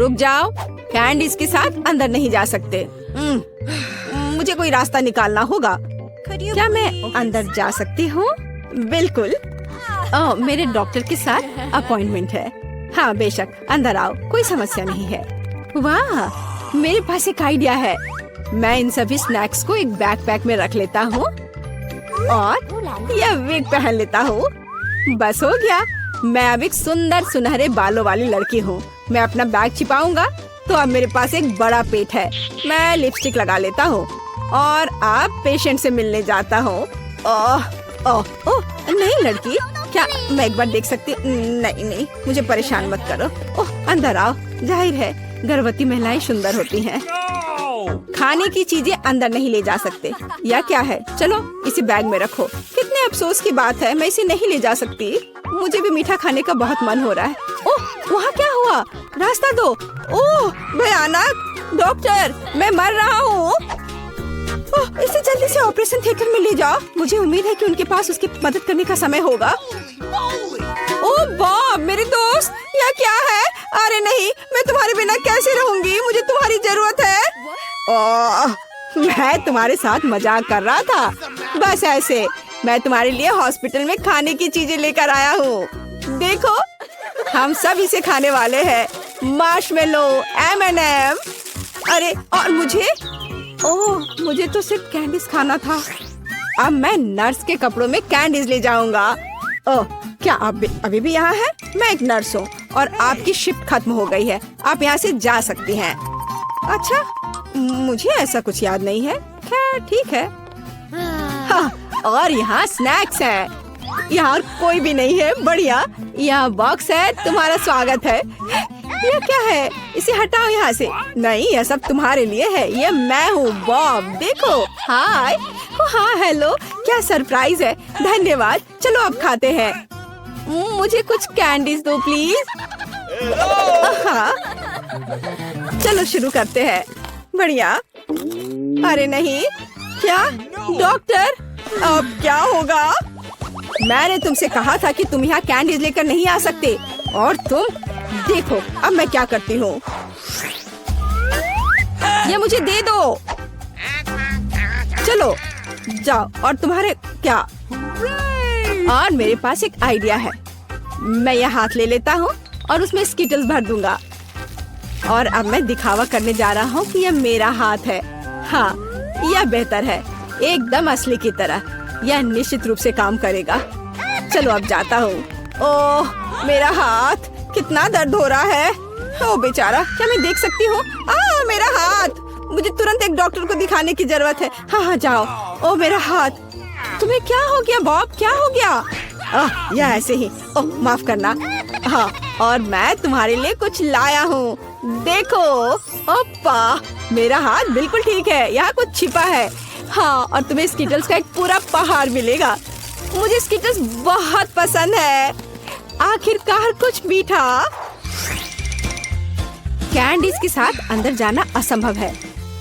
रुक जाओ, कैंडीज के साथ अंदर नहीं जा सकते। मुझे कोई रास्ता निकालना होगा। क्या मैं अंदर जा सकती हूँ? बिल्कुल। मेरे डॉक्टर के साथ अपॉइंटमेंट है। हाँ बेशक, अंदर आओ, कोई समस्या नहीं है। वाह, मेरे पास एक आइडिया है। मैं इन सभी स्नैक्स को एक बैकपैक में रख लेता हूँ और यह विग पहन लेता हूँ। बस हो गया, मैं अब एक सुंदर सुनहरे बालों वाली लड़की हूँ। मैं अपना बैग छिपाऊंगा तो अब मेरे पास एक बड़ा पेट है। मैं लिपस्टिक लगा लेता हूँ और अब पेशेंट से मिलने जाता हूँ। ओह ओह ओह, नहीं लड़की, क्या मैं एक बार देख सकती? नहीं नहीं, मुझे परेशान मत करो। ओह, अंदर आओ। जाहिर है गर्भवती महिलाएं सुंदर होती हैं। खाने की चीजें अंदर नहीं ले जा सकते। या क्या है? चलो इसे बैग में रखो। कितने अफसोस की बात है, मैं इसे नहीं ले जा सकती। मुझे भी मीठा खाने का बहुत मन हो रहा है। ओह, वहाँ क्या हुआ? रास्ता दो। ओह भयानक! डॉक्टर, मैं मर रहा हूँ। इसे जल्दी से ऑपरेशन थिएटर में ले जाओ। मुझे उम्मीद है कि उनके पास उसकी मदद करने का समय होगा। ओह बाप, मेरे दोस्त, यह क्या है? अरे नहीं, मैं तुम्हारे बिना कैसे रहूंगी? मुझे तुम्हारी जरूरत है। ओह, मैं तुम्हारे साथ मजाक कर रहा था। बस ऐसे, मैं तुम्हारे लिए हॉस्पिटल में खाने की चीजें लेकर आया हूँ। देखो, हम सब इसे खाने वाले हैं। Marshmallow, M&M। अरे और मुझे? ओह, मुझे तो सिर्फ कैंडीज खाना था। अब मैं नर्स के कपड़ों में कैंडीज ले जाऊंगा। ओह, क्या आप अभी भी यहाँ हैं? मैं एक नर्स हूँ और आपकी शिफ्ट खत्म हो गई है। आप यहाँ से जा सकती हैं। अच्छा, मुझे ऐसा कुछ याद नहीं है। खैर ठीक है। हाँ, और यहाँ स्नैक्स हैं। यहाँ कोई भी नहीं है। बढ़िया, यहाँ बॉक्स है, तुम्हारा स्वागत है। यह क्या है? इसे हटाओ यहाँ से। नहीं, यह सब तुम्हारे लिए है। ये मैं हूँ बॉब। देखो, हाय। हाँ हेलो, क्या सरप्राइज है। धन्यवाद। चलो अब खाते हैं। मुझे कुछ कैंडीज दो प्लीज। हाँ, चलो शुरू करते हैं। बढ़िया। अरे नहीं, क्या डॉक्टर, अब क्या होगा? मैंने तुमसे कहा था कि तुम यहाँ कैंडीज लेकर नहीं आ सकते, और तुम देखो अब मैं क्या करती हूँ। ये मुझे दे दो। चलो जाओ। और तुम्हारे क्या? और मेरे पास एक आइडिया है। मैं यह हाथ ले लेता हूँ और उसमें स्किटल्स भर दूंगा। और अब मैं दिखावा करने जा रहा हूँ कि यह मेरा हाथ है। हाँ, यह बेहतर है, एकदम असली की तरह। यह निश्चित रूप से काम करेगा। चलो अब जाता हूँ। ओह, मेरा हाथ, कितना दर्द हो रहा है। ओह बेचारा, क्या मैं देख सकती हूँ? मेरा हाथ, मुझे तुरंत एक डॉक्टर को दिखाने की जरूरत है। हाँ हाँ जाओ। ओह मेरा हाथ। तुम्हें क्या हो गया बॉब? क्या हो गया? यह ऐसे ही। ओह माफ करना। हाँ, और मैं तुम्हारे लिए कुछ लाया हूँ। देखो, ओप्पा, मेरा हाथ बिल्कुल ठीक है। यहाँ कुछ छिपा है। हाँ, और तुम्हें स्किटल्स का एक पूरा पहाड़ मिलेगा। मुझे स्किटल्स बहुत पसंद है। आखिरकार कुछ मीठा। कैंडीज के साथ अंदर जाना असंभव है।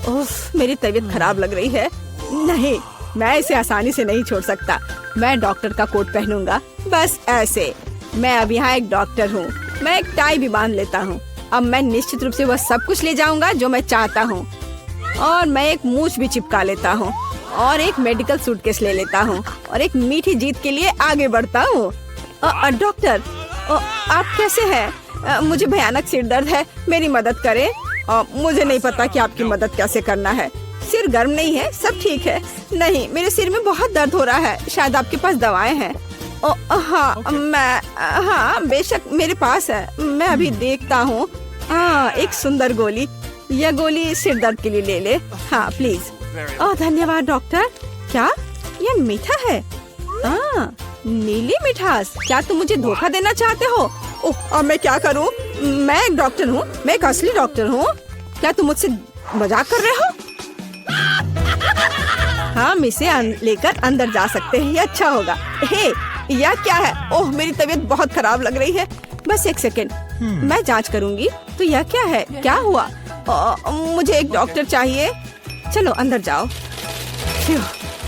उफ, मेरी तबीयत खराब लग रही है। नहीं, मैं इसे आसानी से नहीं छोड़ सकता। मैं डॉक्टर का कोट पहनूंगा, बस ऐसे। मैं अब यहाँ एक डॉक्टर हूँ। मैं एक टाई भी बांध लेता हूँ। अब मैं निश्चित रूप से वह सब कुछ ले जाऊंगा जो मैं चाहता हूँ। और मैं एक मूछ भी चिपका लेता हूँ और एक मेडिकल सूटकेस ले लेता हूँ और एक मीठी जीत के लिए आगे बढ़ता हूँ। डॉक्टर, आप कैसे हैं? मुझे भयानक सिर दर्द है, मेरी मदद करें। मुझे नहीं पता कि आपकी मदद कैसे करना है। सिर गर्म नहीं है, सब ठीक है। नहीं, मेरे सिर में बहुत दर्द हो रहा है। शायद आपके पास दवाएं हैं? हाँ बेशक मेरे पास है। मैं अभी देखता हूँ। एक सुंदर गोली। यह गोली सिर दर्द के लिए ले ले। हाँ प्लीज। धन्यवाद डॉक्टर। क्या यह मीठा है? नीली मिठास। क्या तुम मुझे धोखा देना चाहते हो? अब मैं क्या करूं? मैं एक डॉक्टर हूं, मैं एक असली डॉक्टर हूं। क्या तुम मुझसे मजाक कर रहे हो? हम इसे लेकर अंदर जा सकते हैं, ये अच्छा होगा। हे, यह क्या है? ओह मेरी तबीयत बहुत खराब लग रही है। बस एक सेकेंड, मैं जांच करूंगी। तो यह क्या है? क्या हुआ? मुझे एक डॉक्टर चाहिए। चलो अंदर जाओ।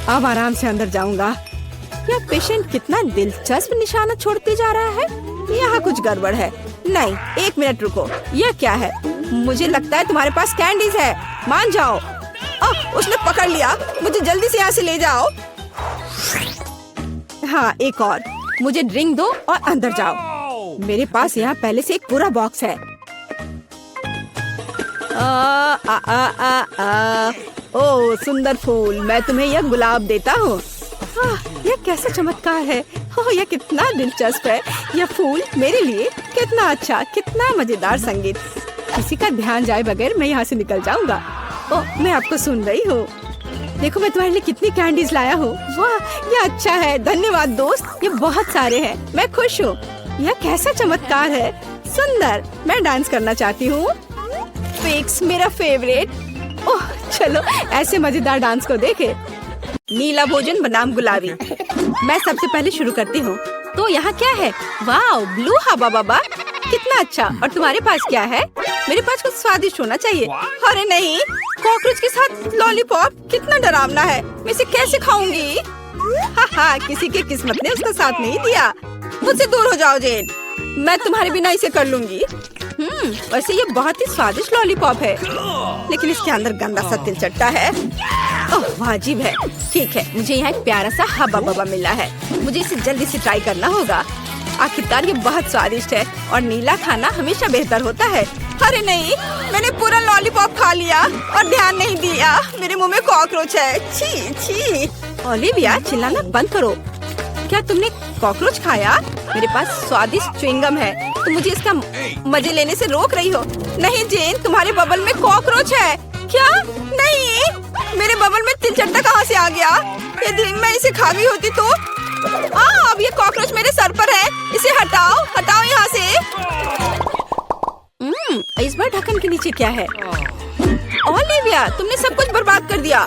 अब आराम से अंदर जाऊंगा। यह पेशेंट कितना दिलचस्प निशाना छोड़ते जा रहा है। यहाँ कुछ गड़बड़ है। नहीं, एक मिनट रुको। यह क्या है? मुझे लगता है तुम्हारे पास कैंडीज है, मान जाओ। उसने पकड़ लिया, मुझे जल्दी से यहाँ से ले जाओ। हाँ, एक और, मुझे ड्रिंक दो और अंदर जाओ। मेरे पास यहाँ पहले से एक पूरा बॉक्स है। ओह सुंदर फूल, मैं तुम्हें यह गुलाब देता हूँ। यह कैसा चमत्कार है। ओह यह कितना दिलचस्प है। यह फूल मेरे लिए, कितना अच्छा, कितना मजेदार संगीत। किसी का ध्यान जाए बगैर मैं यहाँ से निकल जाऊंगा। ओह मैं आपको सुन रही हूँ। देखो मैं तुम्हारे लिए कितनी कैंडीज लाया हूँ। वाह यह अच्छा है, धन्यवाद दोस्त। ये बहुत सारे हैं, मैं खुश हूँ। यह कैसा चमत्कार है, सुंदर। मैं डांस करना चाहती हूँ। फिक्स मेरा फेवरेट। ओह चलो ऐसे मजेदार डांस को देखे। नीला भोजन बनाम गुलाबी। मैं सबसे पहले शुरू करती हूँ। तो यहाँ क्या है? वाह ब्लू हवा बाबा, कितना अच्छा। और तुम्हारे पास क्या है? मेरे पास कुछ स्वादिष्ट होना चाहिए। अरे नहीं, कॉकरोच के साथ लॉलीपॉप, कितना डरावना है। मैं इसे कैसे खाऊंगी? हाँ, किसी की किस्मत ने उसका साथ नहीं दिया। मुझसे दूर हो जाओ जेन, मैं तुम्हारे बिना इसे कर लूंगी। वैसे ये बहुत ही स्वादिष्ट लॉलीपॉप है, लेकिन इसके अंदर गंदा सा तिलचट्टा है। ओह वाजिब है। ठीक है, मुझे यहाँ एक प्यारा सा हब्बा बब्बा मिला है। मुझे इसे जल्दी से ट्राई करना होगा। आखिरकार ये बहुत स्वादिष्ट है और नीला खाना हमेशा बेहतर होता है। अरे नहीं, मैंने पूरा लॉलीपॉप खा लिया और ध्यान नहीं दिया। मेरे मुंह में कॉकरोच है। छी छी। ओलिविया चिल्लाना बंद करो। क्या तुमने कॉकरोच खाया? मेरे पास स्वादिष्ट च्युइंगम है, तुम मुझे इसका मजे लेने से रोक रही हो। नहीं जेन, तुम्हारे बबल में कॉकरोच है। क्या? नहीं, मेरे बबल में तिलचट्टा कहाँ से आ गया? यदि मैं इसे खा गई होती तो। अब ये कॉकरोच मेरे सर पर है। इसे हटाओ, हटाओ यहाँ से। इस बार ढक्कन के नीचे क्या है? ओलिविया, तुमने सब कुछ बर्बाद कर दिया।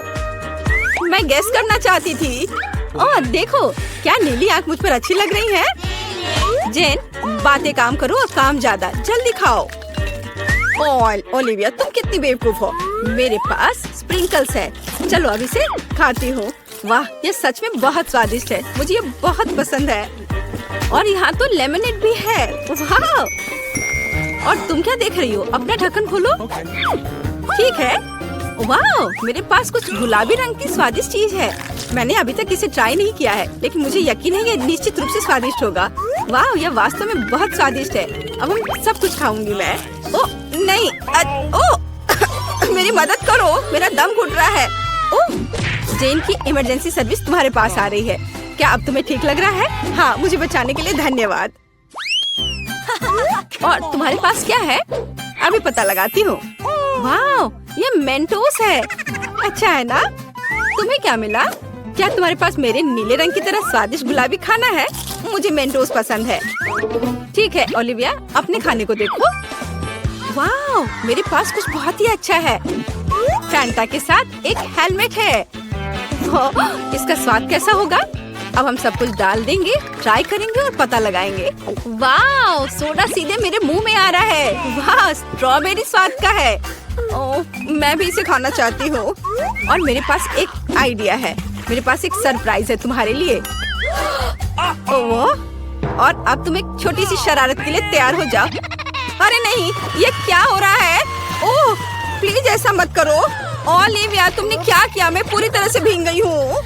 मैं गेस करना चाहती थी। और देखो, क्या नीली आंख मुझ पर अच्छी लग रही है? जेन, बातें काम करो और काम ज्यादा। जल्दी खाओ। ओलिविया, तुम कितनी बेवकूफ हो। मेरे पास स्प्रिंकल्स है। चलो अब इसे खाती हूँ। वाह, ये सच में बहुत स्वादिष्ट है। मुझे ये बहुत पसंद है। और यहाँ तो लेमनेड भी है। वाह! और तुम क्या देख रही हो? अपना ढक्कन खोलो। ठीक है। वाह, मेरे पास कुछ गुलाबी रंग की स्वादिष्ट चीज है। मैंने अभी तक इसे ट्राई नहीं किया है, लेकिन मुझे यकीन है ये निश्चित रूप से स्वादिष्ट होगा। वाह, यह वास्तव में बहुत स्वादिष्ट है। अब हम सब कुछ खाऊंगी मैं। ओह नहीं, मेरी मदद करो, मेरा दम घुट रहा है। ओह, जेन की इमरजेंसी सर्विस तुम्हारे पास आ रही है। क्या अब तुम्हें ठीक लग रहा है? हाँ, मुझे बचाने के लिए धन्यवाद। और तुम्हारे पास क्या है? अभी पता लगाती हूँ। वाह, ये मेंटोस है। अच्छा है ना? तुम्हें क्या मिला? क्या तुम्हारे पास मेरे नीले रंग की तरह स्वादिष्ट गुलाबी खाना है? मुझे मेंटोस पसंद है। ठीक है ओलिविया, अपने खाने को देखो। वाह, मेरे पास कुछ बहुत ही अच्छा है। फैंटा के साथ एक हेलमेट है। इसका स्वाद कैसा होगा? अब हम सब कुछ डाल देंगे, ट्राई करेंगे और पता लगाएंगे। वाह, सोडा सीधे मेरे मुंह में आ रहा है। वाह, स्ट्रॉबेरी स्वाद का है। ओह, मैं भी इसे खाना चाहती हूँ। और मेरे पास एक आइडिया है। मेरे पास एक सरप्राइज है तुम्हारे लिए। ओह, और अब तुम एक छोटी सी शरारत के लिए तैयार हो जाओ। अरे नहीं, ये क्या हो रहा है? ओह, प्लीज ऐसा मत करो। ओलिविया, तुमने क्या किया? मैं पूरी तरह से भीग गई हूँ।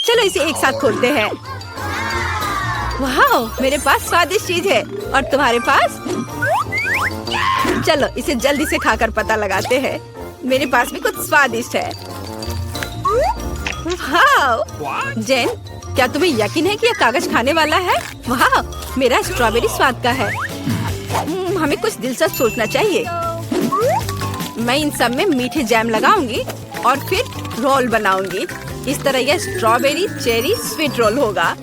चलो इसे एक साथ खोलते हैं। वाह, मेरे पास स्वादिष्ट चीज है। और तुम्हारे पास? चलो इसे जल्दी से खाकर पता लगाते हैं। मेरे पास भी कुछ स्वादिष्ट है। वाह! जेन, क्या तुम्हें यकीन है कि यह कागज खाने वाला है? वाह, मेरा स्ट्रॉबेरी स्वाद का है। हमें कुछ दिलचस्प सोचना चाहिए। मैं इन सब में मीठे जैम लगाऊंगी और फिर रोल बनाऊंगी। इस तरह यह स्ट्रॉबेरी चेरी स्वीट रोल होगा।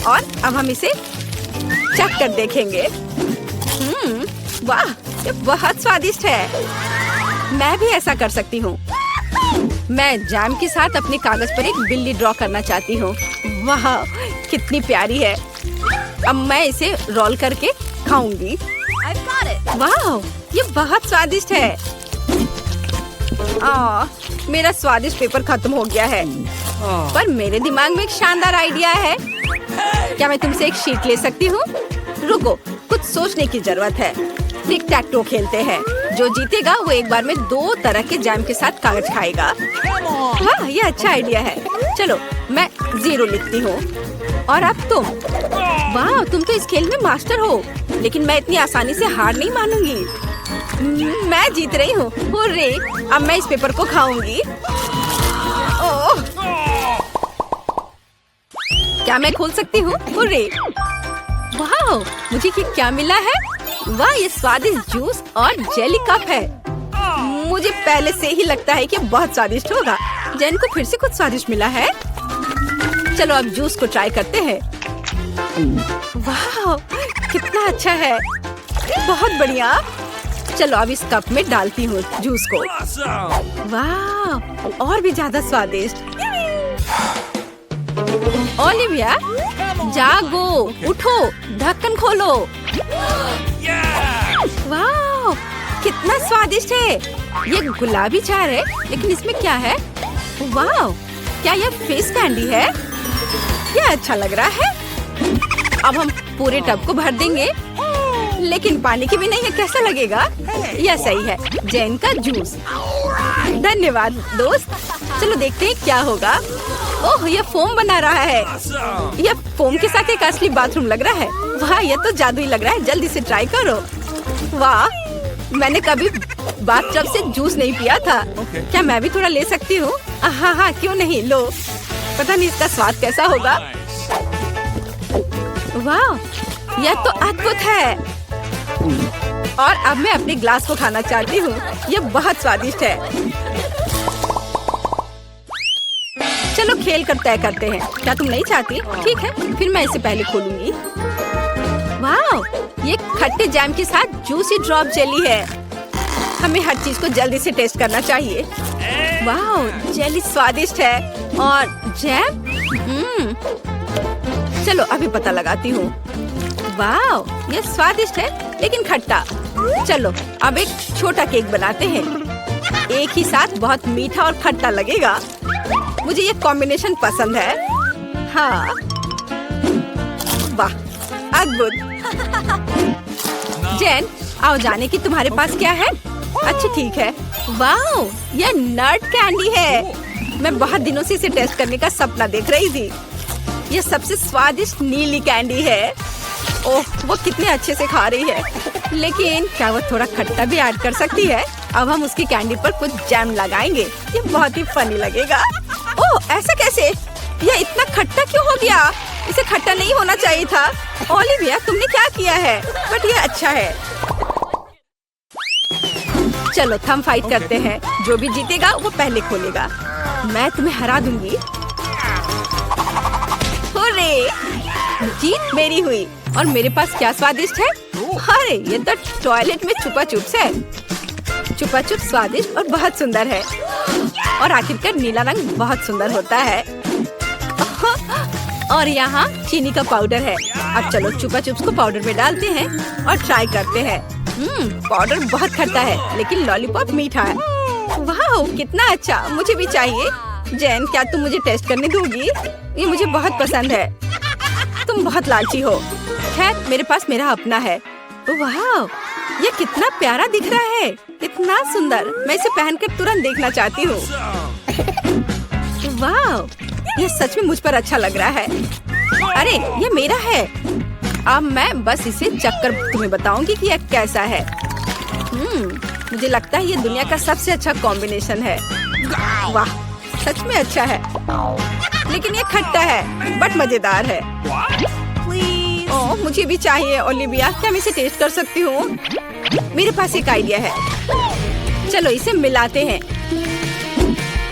और अब हम इसे चख कर देखेंगे। वाह, ये बहुत स्वादिष्ट है। मैं भी ऐसा कर सकती हूँ। मैं जैम के साथ अपने कागज पर एक बिल्ली ड्रॉ करना चाहती हूँ। वाह, कितनी प्यारी है। अब मैं इसे रोल करके खाऊंगी। वाह, ये बहुत स्वादिष्ट है। मेरा स्वादिष्ट पेपर खत्म हो गया है। पर मेरे दिमाग में एक शानदार आइडिया है। क्या मैं तुमसे एक शीट ले सकती हूँ? रुको, कुछ सोचने की जरूरत है। टिक टैक टो खेलते हैं। जो जीतेगा वो एक बार में 2 तरह के जैम के साथ कागज खाएगा। वाह, ये अच्छा आइडिया है। चलो मैं 0 लिखती हूँ। और अब तुम। वाह, तुम तो इस खेल में मास्टर हो, लेकिन मैं इतनी आसानी से हार नहीं मानूंगी। मैं जीत रही हूँ। हुर्रे! अब मैं इस पेपर को खाऊंगी। ओह! क्या मैं खोल सकती हूँ? हुर्रे! वाह, मुझे ये क्या मिला है? वाह, ये स्वादिष्ट जूस और जेली कप है। मुझे पहले से ही लगता है कि बहुत स्वादिष्ट होगा। जैन को फिर से कुछ स्वादिष्ट मिला है। चलो अब जूस को ट्राई करते हैं। वाह, कितना अच्छा है। बहुत बढ़िया। चलो अब इस कप में डालती हूँ जूस को। वाह, और भी ज्यादा स्वादिष्ट। ओलिविया, जागो, उठो, ढक्कन खोलो। वाह, कितना स्वादिष्ट है। ये गुलाबी चार है, लेकिन इसमें क्या है? वाह, क्या यह फेस कैंडी है? यह अच्छा लग रहा है। अब हम पूरे टब को भर देंगे, लेकिन पानी के बिना यह कैसा लगेगा? यह सही है, जैन का जूस। धन्यवाद दोस्त। चलो देखते हैं क्या होगा। ओह, यह फोम बना रहा है। यह फोम के साथ एक असली बाथरूम लग रहा है। वाह, यह तो जादुई लग रहा है। जल्दी से ट्राई करो। वाह, मैंने कभी बाथटब से जूस नहीं पिया था। क्या मैं भी थोड़ा ले सकती हूँ? हाँ हाँ, क्यों नहीं, लो। पता नहीं इसका स्वाद कैसा होगा। वाह, यह तो अद्भुत है। और अब मैं अपने ग्लास को खाना चाहती हूँ। यह बहुत स्वादिष्ट है। चलो खेल कर तय करते हैं। क्या तुम नहीं चाहती? ठीक है, फिर मैं इसे पहले खोलूंगी। वाह, ये खट्टे जैम के साथ जूसी ड्रॉप जेली है। हमें हर चीज को जल्दी से टेस्ट करना चाहिए। वाह, जेली स्वादिष्ट है और जैम। चलो अभी पता लगाती हूँ। वाह, ये स्वादिष्ट है लेकिन खट्टा। चलो अब एक छोटा केक बनाते हैं। एक ही साथ बहुत मीठा और खट्टा लगेगा। मुझे ये कॉम्बिनेशन पसंद है। हाँ, वाह, अद्भुत। जैन, आओ जाने की तुम्हारे पास क्या है? अच्छा ठीक है। वाह, यह नट कैंडी है। मैं बहुत दिनों से इसे टेस्ट करने का सपना देख रही थी। यह सबसे स्वादिष्ट नीली कैंडी है। ओह, वो कितने अच्छे से खा रही है। लेकिन क्या वो थोड़ा खट्टा भी ऐड कर सकती है? अब हम उसकी कैंडी पर कुछ जैम लगाएंगे। ये बहुत ही फनी लगेगा। ओह, ऐसा कैसे? यह इतना खट्टा क्यों हो गया? इसे खट्टा नहीं होना चाहिए था। ओलिविया, तुमने क्या किया है? बट ये अच्छा है। चलो थम फाइट करते हैं। जो भी जीतेगा वो पहले खोलेगा। मैं तुम्हें हरा दूंगी। हुर्रे! जीत मेरी हुई। और मेरे पास क्या स्वादिष्ट है? अरे, ये तो टॉयलेट में छुपा चुप्स है। छुपा चुप स्वादिष्ट और बहुत सुंदर है। और आखिरकार नीला रंग बहुत सुंदर होता है। और यहाँ चीनी का पाउडर है। अब चलो छुपा चुप्स को पाउडर में डालते हैं और ट्राई करते हैं। पाउडर बहुत खट्टा है, लेकिन लॉलीपॉप मीठा है। वाह, कितना अच्छा। मुझे भी चाहिए। जैन, क्या तुम मुझे टेस्ट करने दोगी? ये मुझे बहुत पसंद है। तुम बहुत लालची हो। खैर, मेरे पास मेरा अपना है। वाह, ये कितना प्यारा दिख रहा है। इतना सुंदर। मैं इसे पहनकर तुरंत देखना चाहती हूँ। वाह, ये सच में मुझ पर अच्छा लग रहा है। अरे, ये मेरा है। अब मैं बस इसे चखकर तुम्हें बताऊंगी कि यह कैसा है। मुझे लगता है ये दुनिया का सबसे अच्छा कॉम्बिनेशन है। वाह, सच में अच्छा है। लेकिन ये खट्टा है, बट मजेदार है। ओह, मुझे भी चाहिए। ओलिविया, क्या मैं इसे टेस्ट कर सकती हूँ? मेरे पास एक आइडिया है। चलो इसे मिलाते हैं।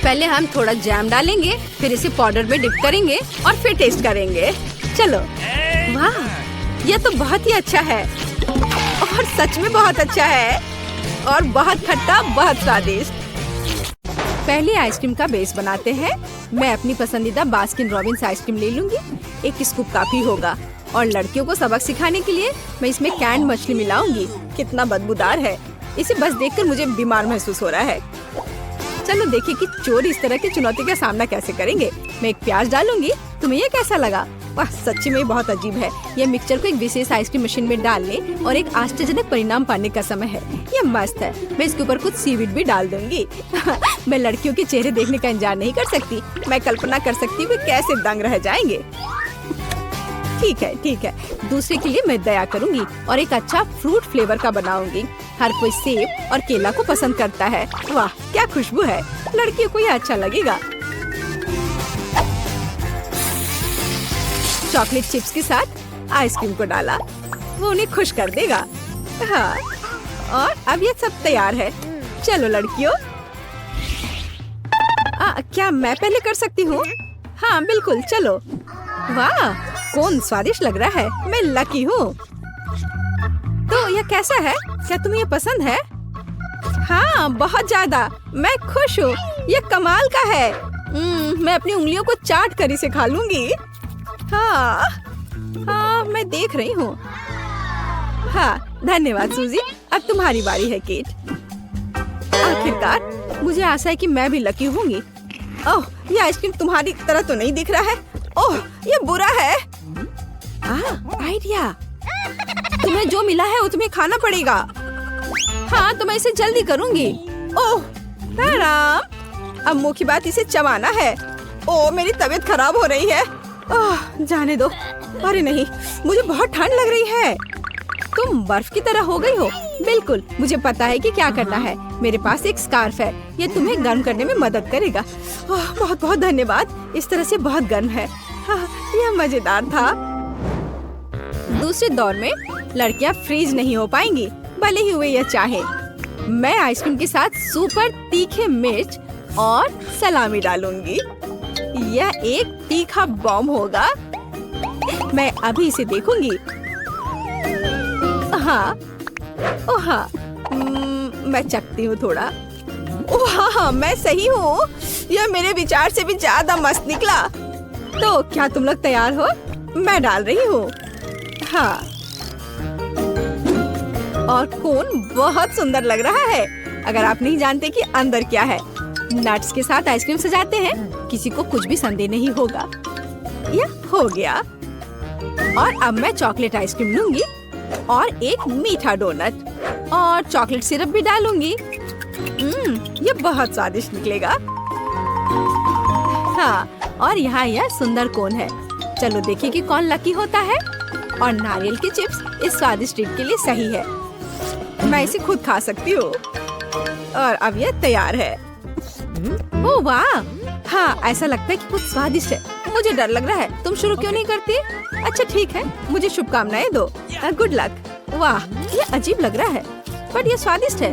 पहले हम थोड़ा जैम डालेंगे, फिर इसे पाउडर में डिप करेंगे और फिर टेस्ट करेंगे। चलो। वाह, यह तो बहुत ही अच्छा है। और सच में बहुत अच्छा है। और बहुत खट्टा, बहुत स्वादिष्ट। पहले आइसक्रीम का बेस बनाते हैं। मैं अपनी पसंदीदा बास्किन रॉबिन्स आइसक्रीम ले लूंगी। एक स्कूप काफी होगा। और लड़कियों को सबक सिखाने के लिए मैं इसमें कैंड मछली मिलाऊंगी। कितना बदबूदार है। इसे बस देखकर मुझे बीमार महसूस हो रहा है। चलो देखिए कि चोर इस तरह की चुनौती का सामना कैसे करेंगे। मैं एक प्याज डालूंगी। तुम्हें ये कैसा लगा? वाह, सच्ची में बहुत अजीब है। यह मिक्सचर को एक विशेष आइसक्रीम मशीन में डालने और एक आश्चर्यजनक परिणाम पाने का समय है। यह मस्त है। मैं इसके ऊपर कुछ सीवीड भी डाल दूंगी। मैं लड़कियों के चेहरे देखने का इंतजार नहीं कर सकती। मैं कल्पना कर सकती हूँ कैसे दंग रह जाएंगे। ठीक है। दूसरे के लिए मैं दया करूंगी और एक अच्छा फ्रूट फ्लेवर का बनाऊंगी। हर कोई सेब और केला को पसंद करता है। वाह, क्या खुशबू है। लड़कियों को यह अच्छा लगेगा। चॉकलेट चिप्स के साथ आइसक्रीम को डाला, वो उन्हें खुश कर देगा। हाँ, और अब ये सब तैयार है। चलो लड़कियों। क्या मैं पहले कर सकती हूँ? हाँ बिल्कुल, चलो। वाह, कौन स्वादिष्ट लग रहा है। मैं लकी हूँ। तो यह कैसा है? क्या तुम्हें यह पसंद है? हाँ, बहुत ज्यादा। मैं खुश हूँ। यह कमाल का है। मैं अपनी उंगलियों को चाट कर इसे खा लूंगी। हाँ, मैं देख रही हूँ। हाँ, धन्यवाद सूजी। अब तुम्हारी बारी है केट। आखिरकार मुझे आशा है कि मैं भी लकी होंगी। ओह, ये आइसक्रीम तुम्हारी तरह तो नहीं दिख रहा है। ओह, ये बुरा है। आइडिया। तुम्हें जो मिला है वो तुम्हें खाना पड़ेगा। हाँ, तो मैं इसे जल्दी करूंगी। ओह, राम। अब मुख्य बात इसे चबाना है। ओह, मेरी तबीयत खराब हो रही है। ओह, जाने दो। अरे नहीं, मुझे बहुत ठंड लग रही है। तुम बर्फ की तरह हो गई हो। बिल्कुल, मुझे पता है कि क्या करना है। मेरे पास एक स्कार्फ है। ये तुम्हें गर्म करने में मदद करेगा। बहुत बहुत धन्यवाद। इस तरह से बहुत गर्म है। यह मजेदार था। दूसरे दौर में लड़कियां फ्रीज नहीं हो पाएंगी, भले ही वे यह चाहे। मैं आइसक्रीम के साथ सुपर तीखे मिर्च और सलामी डालूंगी। यह एक तीखा बॉम्ब होगा। मैं अभी इसे देखूंगी। हाँ, ओह हाँ, मैं चखती हूँ थोड़ा। ओह हाँ, मैं सही हूँ। यह मेरे विचार से भी ज्यादा मस्त निकला। तो क्या तुम लोग तैयार हो? मैं डाल रही हूँ। हाँ, और कोन बहुत सुंदर लग रहा है। अगर आप नहीं जानते कि अंदर क्या है। नट्स के साथ आइसक्रीम सजाते हैं, किसी को कुछ भी संदेह नहीं होगा। यह हो गया। और अब मैं चॉकलेट आइसक्रीम लूंगी और एक मीठा डोनट और चॉकलेट सिरप भी डालूंगी। ये बहुत स्वादिष्ट निकलेगा। हाँ, और यहाँ यह सुंदर कोन है। चलो देखिए कि कौन लकी होता है। और नारियल के चिप्स इस स्वादिष्ट ट्रीट के लिए सही है। मैं इसे खुद खा सकती हूँ। और अब यह तैयार है। ओह वाह, हाँ, ऐसा लगता है कि कुछ स्वादिष्ट है। मुझे डर लग रहा है। तुम शुरू क्यों नहीं करती? अच्छा ठीक है, मुझे शुभकामनाएं दो। Good luck. वाह, ये अजीब लग रहा है, बट ये स्वादिष्ट है।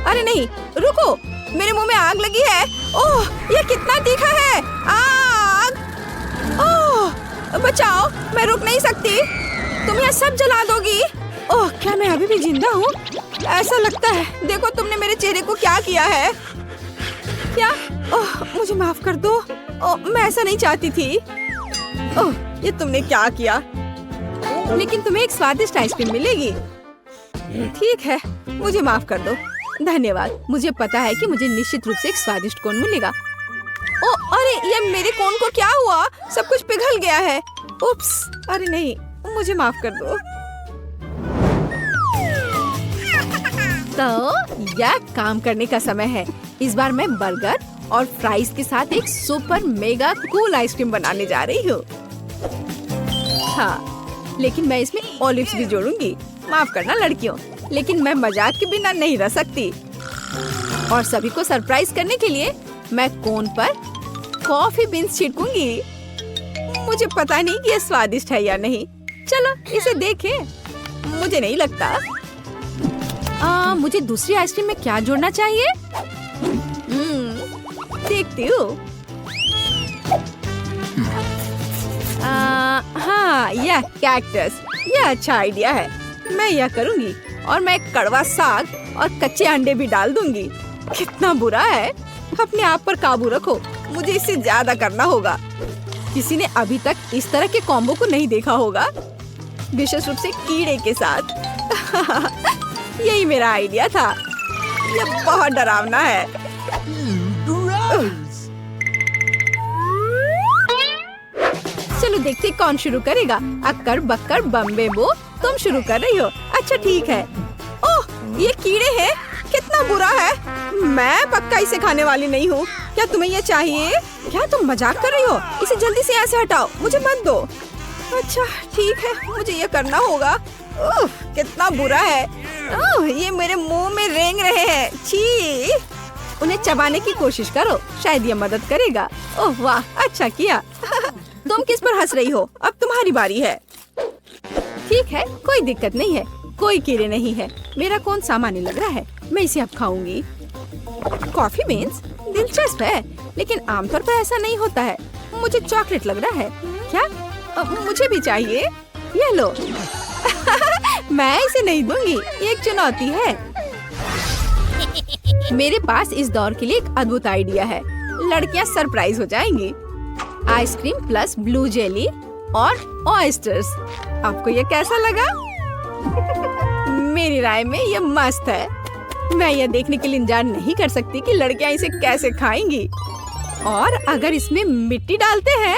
अरे नहीं, रुको, मेरे मुंह में आग लगी है। ओह, ये कितना तीखा है। आग! ओह, बचाओ, मैं रुक नहीं सकती। तुम यह सब जला दोगी। ओह, क्या मैं अभी भी जिंदा हूँ? ऐसा लगता है। देखो तुमने मेरे चेहरे को क्या किया है। क्या? ओह, मुझे माफ कर दो। ओह, मैं ऐसा नहीं चाहती थी। ओह, ये तुमने क्या किया? लेकिन तुम्हें एक स्वादिष्ट आइसक्रीम मिलेगी। ठीक है, मुझे माफ कर दो। धन्यवाद। मुझे पता है कि मुझे निश्चित रूप से एक स्वादिष्ट कोन मिलेगा। ओह, अरे ये मेरे कोन को क्या हुआ? सब कुछ पिघल गया है। उप्स, अरे नहीं, मुझे माफ कर दो। तो यह काम करने का समय है। इस बार मैं बर्गर और फ्राइज के साथ एक सुपर मेगा कूल आइसक्रीम बनाने जा रही हूँ। हाँ, लेकिन मैं इसमें ऑलिव्स भी जोड़ूंगी। माफ करना लड़कियों, लेकिन मैं मजाक के बिना नहीं रह सकती। और सभी को सरप्राइज करने के लिए मैं कोन पर कॉफी बीन्स छिड़कूंगी। मुझे पता नहीं कि ये स्वादिष्ट है या नहीं। चलो इसे देखें। मुझे नहीं लगता। मुझे दूसरी आइसक्रीम में क्या जोड़ना चाहिए? देखती हूँ। हाँ, यह कैक्टस। यह अच्छा आइडिया है। मैं यह करूँगी और मैं कड़वा साग और कच्चे अंडे भी डाल दूंगी। कितना बुरा है। अपने आप पर काबू रखो। मुझे इससे ज्यादा करना होगा। किसी ने अभी तक इस तरह के कॉम्बो को नहीं देखा होगा, विशेष रूप से कीड़े के साथ। यही मेरा आइडिया था। यह बहुत डरावना है। चलो देखते हैं कौन शुरू करेगा। अक्कर बक्कर बम्बे बो, तुम शुरू कर रही हो। अच्छा ठीक है। ओह, ये कीड़े हैं, कितना बुरा है। मैं पक्का इसे खाने वाली नहीं हूँ। क्या तुम्हें ये चाहिए? क्या तुम मजाक कर रही हो? इसे जल्दी से यहाँ से हटाओ, मुझे मत दो। अच्छा ठीक है, मुझे ये करना होगा। ओह, कितना बुरा है। ओह, ये मेरे मुंह में रेंग रहे हैं। छी, उन्हें चबाने की कोशिश करो, शायद ये मदद करेगा। ओह वाह, अच्छा किया। तुम किस पर हंस रही हो? अब तुम्हारी बारी है। ठीक है, कोई दिक्कत नहीं है, कोई कीड़े नहीं है। मेरा कौन सामान्य लग रहा है, मैं इसे अब खाऊंगी। कॉफी बीन्स दिलचस्प है, लेकिन आमतौर पर ऐसा नहीं होता है। मुझे चॉकलेट लग रहा है। क्या? मुझे भी चाहिए। ये लो। मैं इसे नहीं दूंगी, ये एक चुनौती है। मेरे पास इस दौर के लिए एक अद्भुत आइडिया है। लड़कियां सरप्राइज हो जाएंगी। आइसक्रीम प्लस ब्लू जेली और ऑयस्टर्स। आपको ये कैसा लगा? मेरी राय में ये मस्त है। मैं यह देखने के लिए इंतजार नहीं कर सकती कि लड़कियां इसे कैसे खाएंगी। और अगर इसमें मिट्टी डालते हैं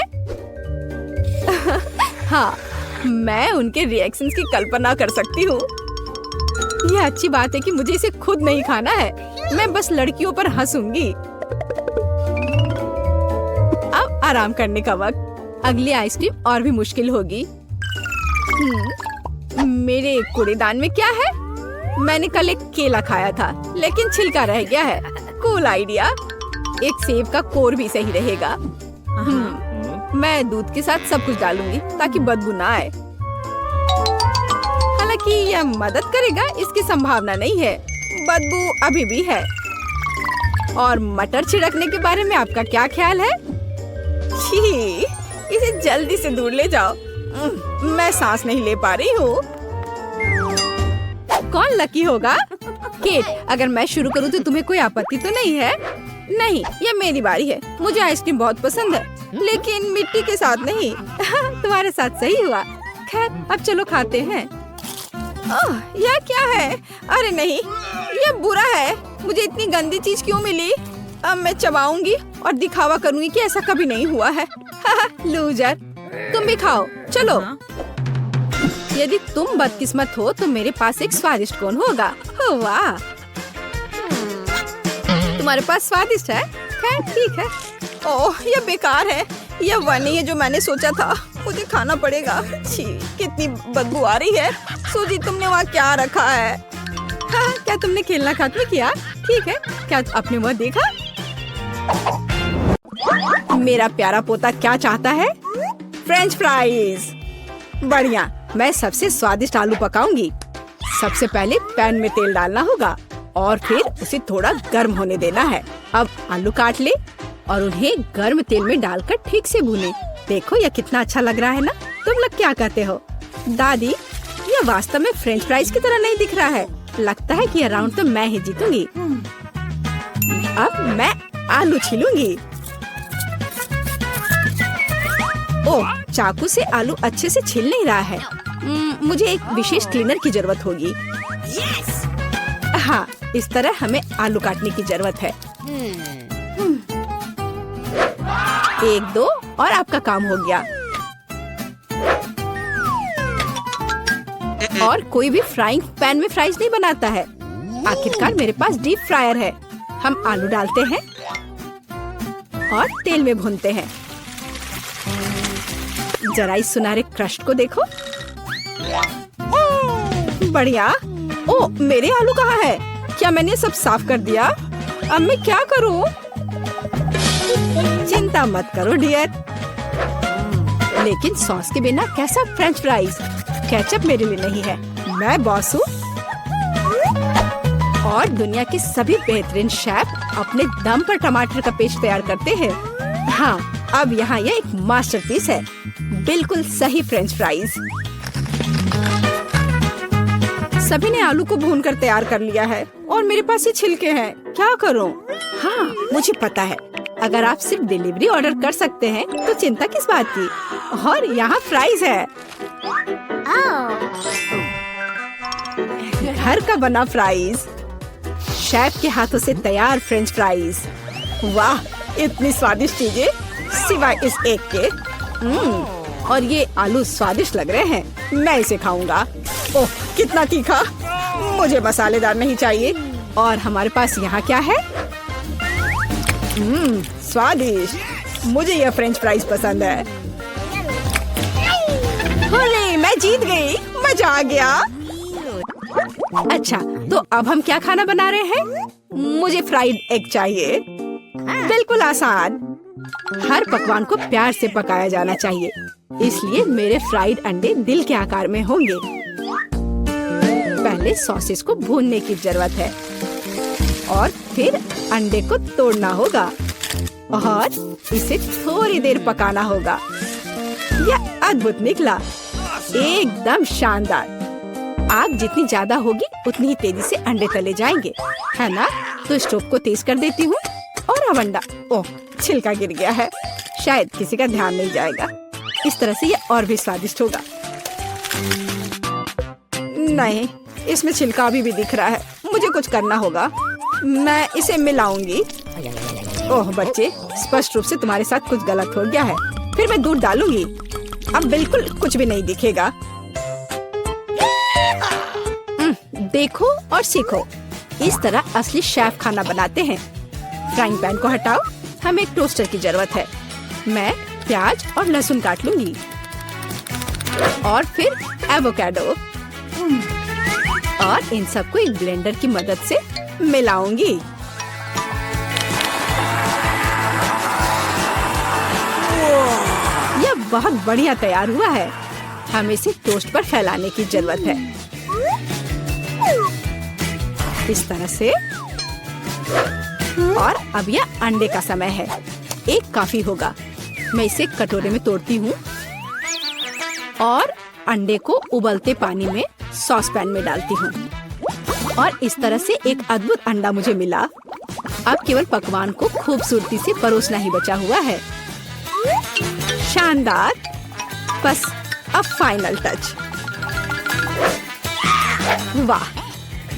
हाँ, मैं उनके रिएक्शंस की कल्पना कर सकती हूँ। यह अच्छी बात है कि मुझे इसे खुद नहीं खाना है, मैं बस लड़कियों पर हंसूंगी। अब आराम करने का वक्त। अगली आइसक्रीम और भी मुश्किल होगी। मेरे कूड़ेदान में क्या है? मैंने कल एक केला खाया था, लेकिन छिलका रह गया है। Cool idea. एक सेब का कोर भी सही रहेगा। मैं दूध के साथ सब कुछ डालूंगी ताकि बदबू ना आए। हालांकि यह मदद करेगा इसकी संभावना नहीं है, बदबू अभी भी है। और मटर छिड़कने के बारे में आपका क्या ख्याल है? छी, इसे जल्दी से दूर ले जाओ। मैं सांस नहीं ले पा रही हूँ। कौन लकी होगा? केट, अगर मैं शुरू करूँ तो तुम्हें कोई आपत्ति तो नहीं है? नहीं, ये मेरी बारी है। मुझे आइसक्रीम बहुत पसंद है, लेकिन मिट्टी के साथ नहीं। तुम्हारे साथ सही हुआ। खैर, अब चलो खाते हैं। ओह, यह क्या है? अरे नहीं, यह बुरा है। मुझे इतनी गंदी चीज क्यों मिली? अब मैं चबाऊंगी और दिखावा करूंगी कि ऐसा कभी नहीं हुआ है। लूजर, तुम भी खाओ। चलो। यदि तुम बदकिस्मत हो तो मेरे पास एक स्वादिष्ट कोन होगा। वाह, तुम्हारे पास स्वादिष्ट है। खैर ठीक है। ओह, यह बेकार है। यह वह नहीं है जो मैंने सोचा था। मुझे खाना पड़ेगा। छी, कितनी बदबू आ रही है। सूजी, तुमने वहाँ क्या रखा है? हाँ, क्या तुमने खेलना खत्म किया? ठीक है, क्या आपने वह देखा? मेरा प्यारा पोता क्या चाहता है? French fries. बढ़िया, मैं सबसे स्वादिष्ट आलू पकाऊंगी। सबसे पहले पैन में तेल डालना होगा और फिर उसे थोड़ा गर्म होने देना है। अब आलू काट ले और उन्हें गर्म तेल में डालकर ठीक से भूने। देखो, यह कितना अच्छा लग रहा है ना? तुम लोग क्या कहते हो? दादी, यह वास्तव में फ्रेंच फ्राइज की तरह नहीं दिख रहा है। लगता है कि यह राउंड तो मैं ही जीतूंगी। अब मैं आलू छीलूंगी। ओह, चाकू से आलू अच्छे से छिल नहीं रहा है। मुझे एक विशेष क्लीनर की जरूरत होगी। हाँ, इस तरह हमें आलू काटने की जरूरत है। एक दो और आपका काम हो गया। और कोई भी फ्राइंग पैन में फ्राइज नहीं बनाता है। आखिरकार मेरे पास डीप फ्रायर है। हम आलू डालते हैं और तेल में भूनते हैं। जरा इस सुनहरे क्रस्ट को देखो। बढ़िया। ओ, मेरे आलू कहाँ है? क्या मैंने सब साफ कर दिया? अब मैं क्या करूँ? चिंता मत करो डियर। लेकिन सॉस के बिना कैसा फ्रेंच फ्राइज? केचप मेरे लिए नहीं है, मैं बॉस हूँ। और दुनिया के सभी बेहतरीन शेफ अपने दम पर टमाटर का पेस्ट तैयार करते हैं। हाँ, अब यहाँ यह एक मास्टरपीस है। बिल्कुल सही फ्रेंच फ्राइज। सभी ने आलू को भूनकर तैयार कर लिया है और मेरे पास ये छिलके हैं। क्या करूँ? हाँ, मुझे पता है। अगर आप सिर्फ डिलीवरी ऑर्डर कर सकते हैं तो चिंता किस बात की। और यहाँ फ्राइज है। घर का बना फ्राइज, शेफ के हाथों से तैयार फ्रेंच फ्राइज। वाह, इतनी स्वादिष्ट चीजें सिवाय इस एक के। और ये आलू स्वादिष्ट लग रहे हैं। मैं इसे खाऊंगा। ओह, कितना तीखा! मुझे मसालेदार नहीं चाहिए। और हमारे पास यहाँ क्या है? स्वादिष्ट। मुझे यह फ्रेंच फ्राइज पसंद है। अरे, मैं जीत गई। मजा आ गया। अच्छा, तो अब हम क्या खाना बना रहे हैं? मुझे फ्राइड एग चाहिए। बिल्कुल आसान। हर पकवान को प्यार से पकाया जाना चाहिए, इसलिए मेरे फ्राइड अंडे दिल के आकार में होंगे। पहले सॉसेस को भूनने की जरूरत है और फिर अंडे को तोड़ना होगा और इसे थोड़ी देर पकाना होगा। यह अद्भुत निकला, एकदम शानदार। आग जितनी ज्यादा होगी उतनी ही तेजी से अंडे तले जाएंगे, है ना? तो स्टोव को तेज कर देती हूँ और अब अंडा। ओह, छिलका गिर गया है। शायद किसी का ध्यान नहीं जाएगा। इस तरह से यह और भी स्वादिष्ट होगा। नहीं, इसमें छिलका अभी भी दिख रहा है। मुझे कुछ करना होगा। मैं इसे मिलाऊंगी। ओह बच्चे, स्पष्ट रूप से तुम्हारे साथ कुछ गलत हो गया है। फिर मैं दूध डालूंगी। अब बिल्कुल कुछ भी नहीं दिखेगा। देखो और सीखो। इस तरह असली शेफ खाना बनाते हैं। फ्राइंग पैन को हटाओ। हमें एक टोस्टर की जरूरत है। मैं प्याज और लहसुन काट लूंगी और फिर एवोकाडो और इन सबको एक ब्लेंडर की मदद से मिलाऊंगी। यह बहुत बढ़िया तैयार हुआ है। हमें इसे टोस्ट पर फैलाने की जरूरत है। इस तरह से। और अब यह अंडे का समय है। एक काफी होगा। मैं इसे कटोरे में तोड़ती हूँ और अंडे को उबलते पानी में सॉस पैन में डालती हूँ और इस तरह से एक अद्भुत अंडा मुझे मिला। अब केवल पकवान को खूबसूरती से परोसना ही बचा हुआ है। शानदार। बस अब फाइनल टच। वाह,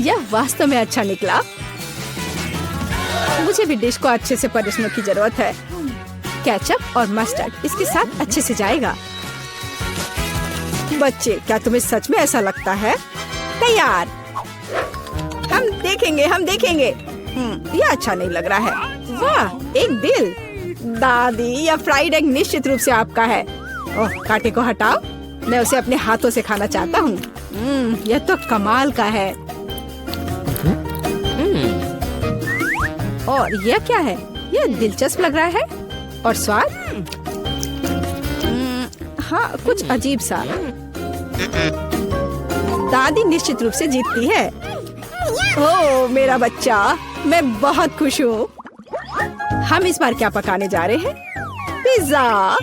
यह वास्तव में अच्छा निकला। मुझे भी डिश को अच्छे से परोसने की जरूरत है। केचप और मस्टर्ड इसके साथ अच्छे से जाएगा। बच्चे, क्या तुम्हें सच में ऐसा लगता है? तैयार। हम देखेंगे, हम देखेंगे। यह अच्छा नहीं लग रहा है। वाह, एक दिल। दादी, यह फ्राइड एग निश्चित रूप से आपका है। ओह, कांटे को हटाओ। मैं उसे अपने हाथों से खाना चाहता हूँ। यह तो कमाल का है। और यह क्या है? यह दिलचस्प लग रहा है। और स्वाद? हाँ, कुछ अजीब सा। दादी निश्चित रूप से जीतती है। ओह मेरा बच्चा, मैं बहुत खुश हूँ। हम इस बार क्या पकाने जा रहे हैं? पिज्जा।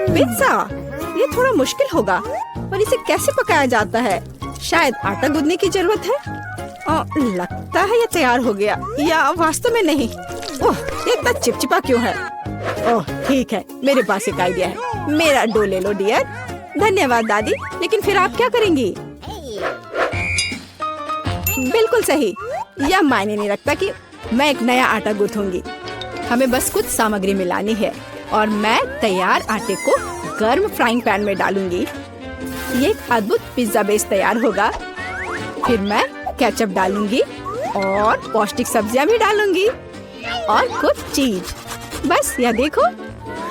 पिज्जा? ये थोड़ा मुश्किल होगा, पर इसे कैसे पकाया जाता है? शायद आटा गूंदने की जरूरत है। लगता है ये तैयार हो गया, या वास्तव में नहीं। ओह, ये इतना चिपचिपा क्यों है? ओह ठीक है, मेरे पास एक आइडिया है। मेरा डो ले लो डियर। धन्यवाद दादी, लेकिन फिर आप क्या करेंगी? बिल्कुल सही। यह मायने नहीं रखता कि मैं एक नया आटा गूंथूंगी। हमें बस कुछ सामग्री मिलानी है और मैं तैयार आटे को गर्म फ्राइंग पैन में डालूंगी। ये एक अद्भुत पिज्जा बेस तैयार होगा। फिर मैं केचप डालूंगी और पौष्टिक सब्जियां भी डालूंगी और कुछ चीज। बस यह देखो,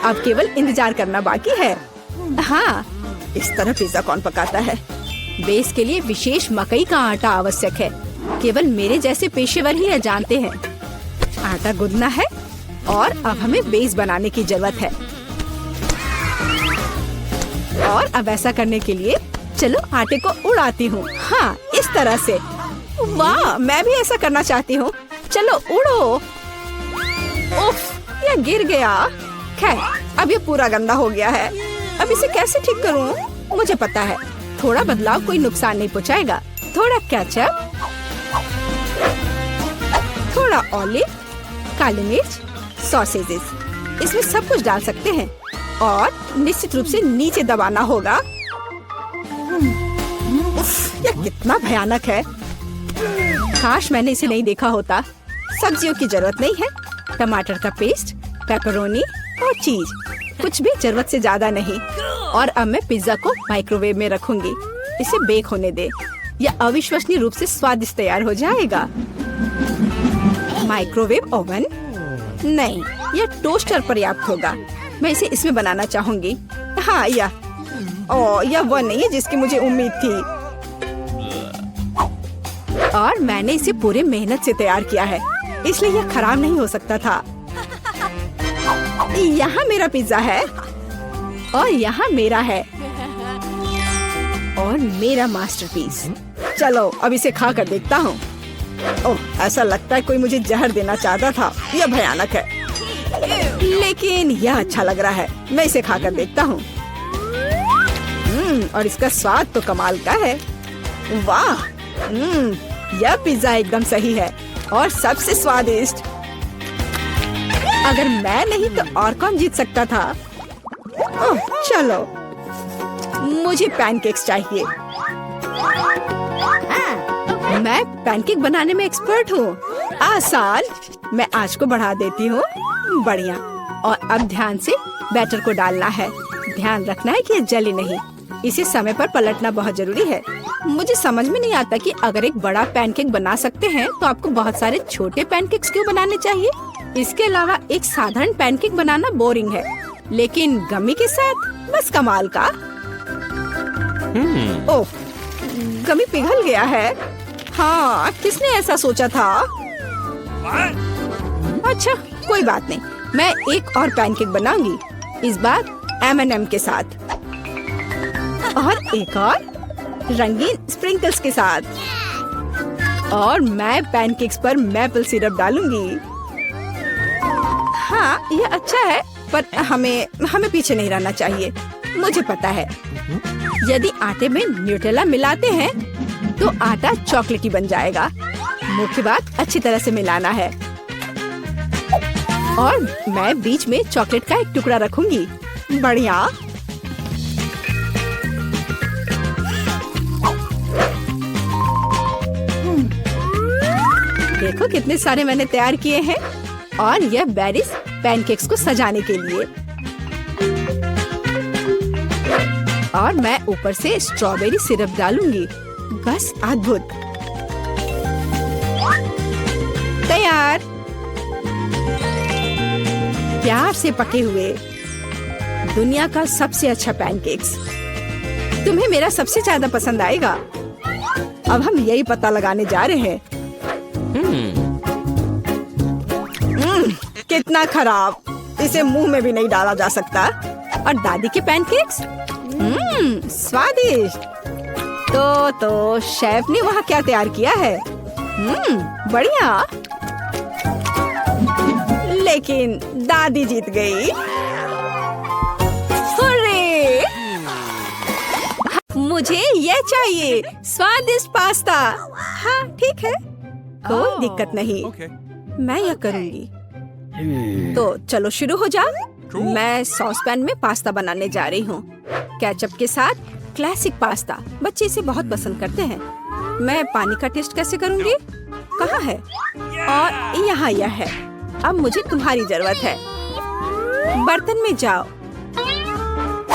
अब केवल इंतजार करना बाकी है। हाँ, इस तरह पिज्जा कौन पकाता है? बेस के लिए विशेष मकई का आटा आवश्यक है। केवल मेरे जैसे पेशेवर ही यह जानते हैं। आटा गूंदना है और अब हमें बेस बनाने की जरूरत है। और अब ऐसा करने के लिए चलो आटे को उड़ाती हूँ। हाँ, इस तरह से। वाह, मैं भी ऐसा करना चाहती हूँ। चलो उड़ो। उफ, यह गिर गया। खैर, अब ये पूरा गंदा हो गया है। अब इसे कैसे ठीक करूँ? मुझे पता है, थोड़ा बदलाव कोई नुकसान नहीं पहुँचाएगा। थोड़ा केचप, थोड़ा ऑलिव, काली मिर्च, सॉसेजेस, इसमें सब कुछ डाल सकते हैं और निश्चित रूप से नीचे दबाना होगा। उफ, यह कितना भयानक है। काश मैंने इसे नहीं देखा होता। सब्जियों की जरूरत नहीं है। टमाटर का पेस्ट, पेपरोनी और चीज। कुछ भी जरूरत से ज्यादा नहीं। और अब मैं पिज्जा को माइक्रोवेव में रखूंगी। इसे बेक होने दे। यह अविश्वसनीय रूप से स्वादिष्ट तैयार हो जाएगा। माइक्रोवेव ओवन नहीं, यह टोस्टर पर्याप्त होगा। मैं इसे इसमें बनाना चाहूंगी। हाँ, यह वो नहीं है जिसकी मुझे उम्मीद थी। और मैंने इसे पूरे मेहनत से तैयार किया है, इसलिए यह खराब नहीं हो सकता था। यहाँ मेरा पिज्जा है और यहाँ मेरा है और मेरा मास्टरपीस। चलो अब इसे खा कर देखता हूँ। ओह, ऐसा लगता है कोई मुझे जहर देना चाहता था। यह भयानक है, लेकिन यह अच्छा लग रहा है। मैं इसे खा कर देखता हूँ। और इसका स्वाद तो कमाल का है। वाह, यह पिज्जा एकदम सही है और सबसे स्वादिष्ट। अगर मैं नहीं तो और कौन जीत सकता था। ओह, चलो मुझे पैनकेक्स चाहिए। मैं पैनकेक बनाने में एक्सपर्ट हूँ। आसान। मैं आंच को बढ़ा देती हूँ। बढ़िया। और अब ध्यान से बैटर को डालना है। ध्यान रखना है कि ये जले नहीं। इसे समय पर पलटना बहुत जरूरी है। मुझे समझ में नहीं आता कि अगर एक बड़ा पैनकेक बना सकते हैं तो आपको बहुत सारे छोटे पैनकेक्स क्यों बनाने चाहिए। इसके अलावा एक साधारण पैनकेक बनाना बोरिंग है, लेकिन गमी के साथ बस कमाल का। ओह, गमी पिघल गया है। हाँ, किसने ऐसा सोचा था? अच्छा, कोई बात नहीं। मैं एक और पैनकेक बनाऊंगी, इस बार M&M के साथ और एक और रंगीन स्प्रिंकल्स के साथ। और मैं पैनकेक्स पर मैपल सिरप डालूंगी। हाँ, यह अच्छा है, पर हमें पीछे नहीं रहना चाहिए। मुझे पता है, यदि आटे में न्यूटेला मिलाते हैं तो आटा चॉकलेटी बन जाएगा। मुख्य बात अच्छी तरह से मिलाना है। और मैं बीच में चॉकलेट का एक टुकड़ा रखूंगी। बढ़िया। देखो कितने सारे मैंने तैयार किए हैं। और यह बेरीज पैनकेक्स को सजाने के लिए। और मैं ऊपर से स्ट्रॉबेरी सिरप डालूंगी। बस अद्भुत। तैयार। प्यार से पके हुए दुनिया का सबसे अच्छा पैनकेक्स। तुम्हें मेरा सबसे ज्यादा पसंद आएगा। अब हम यही पता लगाने जा रहे हैं। कितना खराब। इसे मुंह में भी नहीं डाला जा सकता। और दादी के पैनकेक्स स्वादिष्ट। तो शेफ ने वहाँ क्या तैयार किया है? बढ़िया। लेकिन दादी जीत गई। हुर्रे! मुझे ये चाहिए, स्वादिष्ट पास्ता। हाँ ठीक है, कोई दिक्कत नहीं। मैं यह करूँगी। तो चलो शुरू हो जाओ। मैं सॉस पैन में पास्ता बनाने जा रही हूँ। केचप के साथ क्लासिक पास्ता। बच्चे इसे बहुत पसंद करते हैं। मैं पानी का टेस्ट कैसे करूँगी? कहाँ है? और यहाँ यह है। अब मुझे तुम्हारी जरूरत है। बर्तन में जाओ।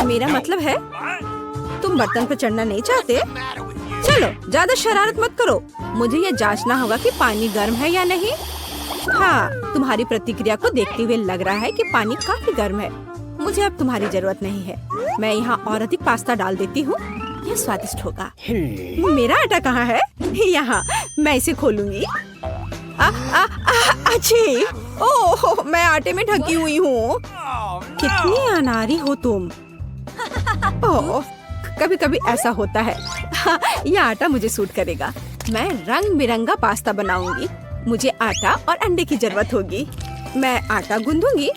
मेरा मतलब है तुम बर्तन पर चढ़ना नहीं चाहते? चलो ज्यादा शरारत मत करो। मुझे यह जांचना होगा कि पानी गर्म है या नहीं। हाँ, तुम्हारी प्रतिक्रिया को देखते हुए लग रहा है कि पानी काफी गर्म है। मुझे अब तुम्हारी जरूरत नहीं है। मैं यहाँ और अधिक पास्ता डाल देती हूँ। यह स्वादिष्ट होगा। मेरा आटा कहाँ है? यहाँ। मैं इसे खोलूंगी। अच्छी। ओह, मैं आटे में ढकी हुई हूँ। कितनी अनाड़ी हो तुम। ओह, कभी कभी ऐसा होता है। यह आटा मुझे सूट करेगा। मैं रंग बिरंगा पास्ता बनाऊंगी। मुझे आटा और अंडे की जरूरत होगी। मैं आटा गूंदूंगी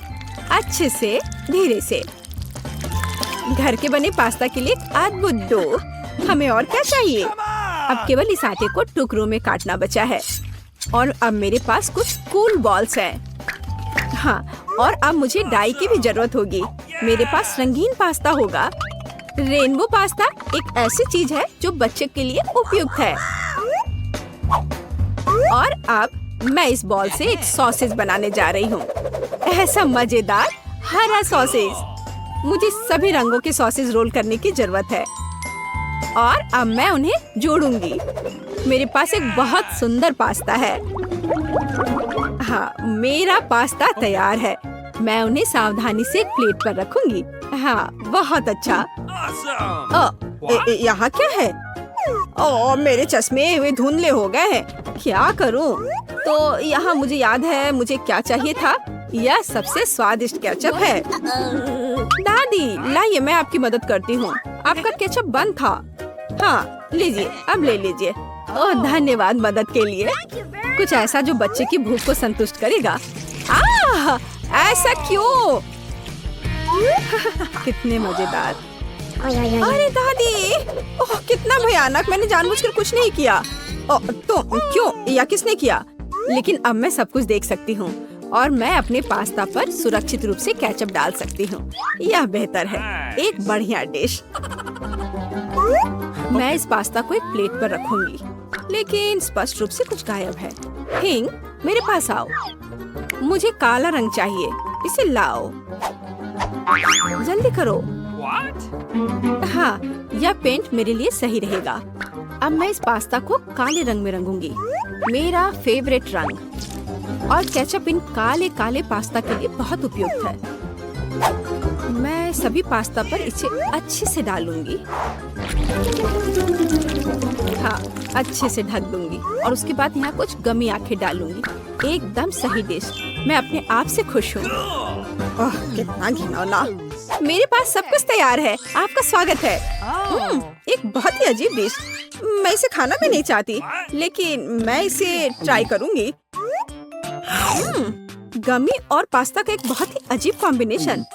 अच्छे से, धीरे से। घर के बने पास्ता के लिए अद्भुत डो। हमें और क्या चाहिए? अब केवल इस आटे को टुकड़ों में काटना बचा है। और अब मेरे पास कुछ कूल बॉल्स हैं। हाँ, और अब मुझे डाई की भी जरूरत होगी। मेरे पास रंगीन पास्ता होगा। रेनबो पास्ता एक ऐसी चीज है जो बच्चे के लिए उपयुक्त है। और अब मैं इस बॉल से एक सॉसेज बनाने जा रही हूँ। ऐसा मजेदार हरा सॉसेज। मुझे सभी रंगों के सॉसेज रोल करने की जरूरत है और अब मैं उन्हें जोड़ूंगी। मेरे पास एक बहुत सुंदर पास्ता है। हाँ, मेरा पास्ता तैयार है। मैं उन्हें सावधानी से एक प्लेट पर रखूंगी। हाँ, बहुत अच्छा। यहाँ क्या है? मेरे चश्मे वे धुंधले हो गए हैं। क्या करूँ? तो यहाँ मुझे याद है मुझे क्या चाहिए था। यह सबसे स्वादिष्ट केचप है। दादी लाइए, मैं आपकी मदद करती हूँ। आपका केचप बंद था। हाँ, लीजिए, अब ले लीजिए। ओह, धन्यवाद मदद के लिए। कुछ ऐसा जो बच्चे की भूख को संतुष्ट करेगा। ऐसा क्यों? कितने मजेदार। अरे दादी, ओह कितना भयानक। मैंने जानबूझकर कुछ नहीं किया। तो क्यों या किसने किया? लेकिन अब मैं सब कुछ देख सकती हूँ और मैं अपने पास्ता पर सुरक्षित रूप से केचप डाल सकती हूँ। यह बेहतर है, एक बढ़िया डिश। मैं इस पास्ता को एक प्लेट पर रखूंगी, लेकिन स्पष्ट रूप से कुछ गायब है। हिंग, मेरे पास आओ। मुझे काला रंग चाहिए, इसे लाओ। जल्दी करो। हाँ, यह पेंट मेरे लिए सही रहेगा। अब मैं इस पास्ता को काले रंग में रंगूंगी, मेरा फेवरेट रंग। और केचप इन काले काले पास्ता के लिए बहुत उपयुक्त है। मैं सभी पास्ता पर इसे अच्छे से डालूंगी। हाँ, अच्छे से ढक दूंगी और उसके बाद यहाँ कुछ गमी आंखें डालूंगी। एकदम सही डिश। मैं अपने आप से खुश हूँ। ओह, कितना घिनौना। मेरे पास सब कुछ तैयार है। आपका स्वागत है। एक बहुत ही अजीब डिश। मैं इसे खाना भी नहीं चाहती, लेकिन मैं इसे ट्राई करूंगी। गमी और पास्ता का एक बहुत ही अजीब कॉम्बिनेशन।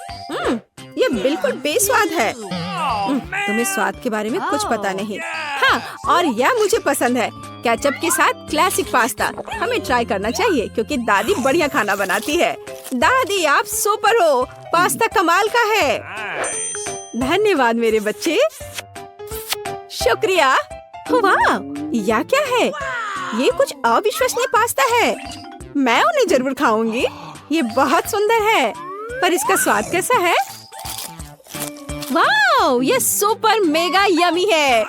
ये बिल्कुल बेस्वाद है। तुम्हें स्वाद के बारे में कुछ पता नहीं। हाँ, और यह मुझे पसंद है। केचप के साथ क्लासिक पास्ता हमें ट्राई करना चाहिए क्योंकि दादी बढ़िया खाना बनाती है। दादी आप सुपर हो। पास्ता कमाल का है। धन्यवाद मेरे बच्चे। शुक्रिया। वाह, यह क्या है? ये कुछ अविश्वसनीय पास्ता है। मैं उन्हें जरूर खाऊंगी। ये बहुत सुंदर है, पर इसका स्वाद कैसा है? वाह, ये सुपर मेगा यमी है।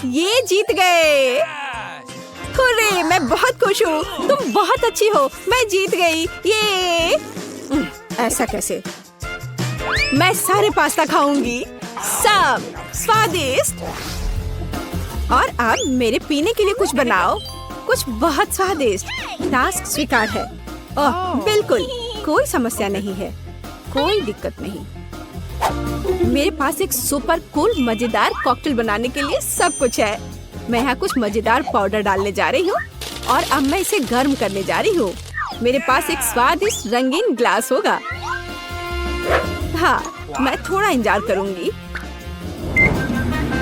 ये जीत गए। हुर्रे, मैं बहुत खुश हूँ। तुम बहुत अच्छी हो। मैं जीत गई। ये ऐसा कैसे? मैं सारे पास्ता खाऊंगी, सब स्वादिष्ट। और अब मेरे पीने के लिए कुछ बनाओ, कुछ बहुत स्वादिष्ट। टास्क स्वीकार है। ओह, बिल्कुल कोई समस्या नहीं है, कोई दिक्कत नहीं। मेरे पास एक सुपर कूल मजेदार कॉकटेल बनाने के लिए सब कुछ है। मैं यहाँ कुछ मजेदार पाउडर डालने जा रही हूँ और अब मैं इसे गर्म करने जा रही हूँ। मेरे पास एक स्वादिष्ट रंगीन ग्लास होगा। हाँ, मैं थोड़ा इंतजार करूँगी।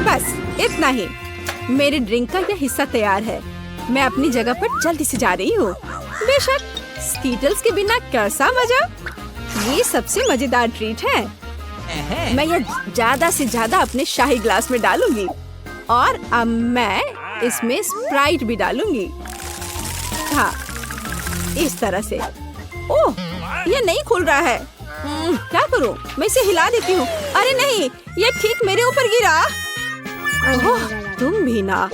बस इतना ही। मेरे ड्रिंक का यह हिस्सा तैयार है। मैं अपनी जगह पर जल्दी से जा रही हूँ। बेशक स्कीटल्स के बिना कैसा मजा। ये सबसे मजेदार ट्रीट है। मैं यह ज्यादा से ज्यादा अपने शाही ग्लास में डालूंगी और अब मैं इसमें स्प्राइट भी डालूंगी। हाँ, इस तरह से। ओह, ये नहीं खुल रहा है। क्या करूं? मैं इसे हिला देती हूँ। अरे नहीं, ये ठीक मेरे ऊपर गिरा। ओह, तुम भी ना।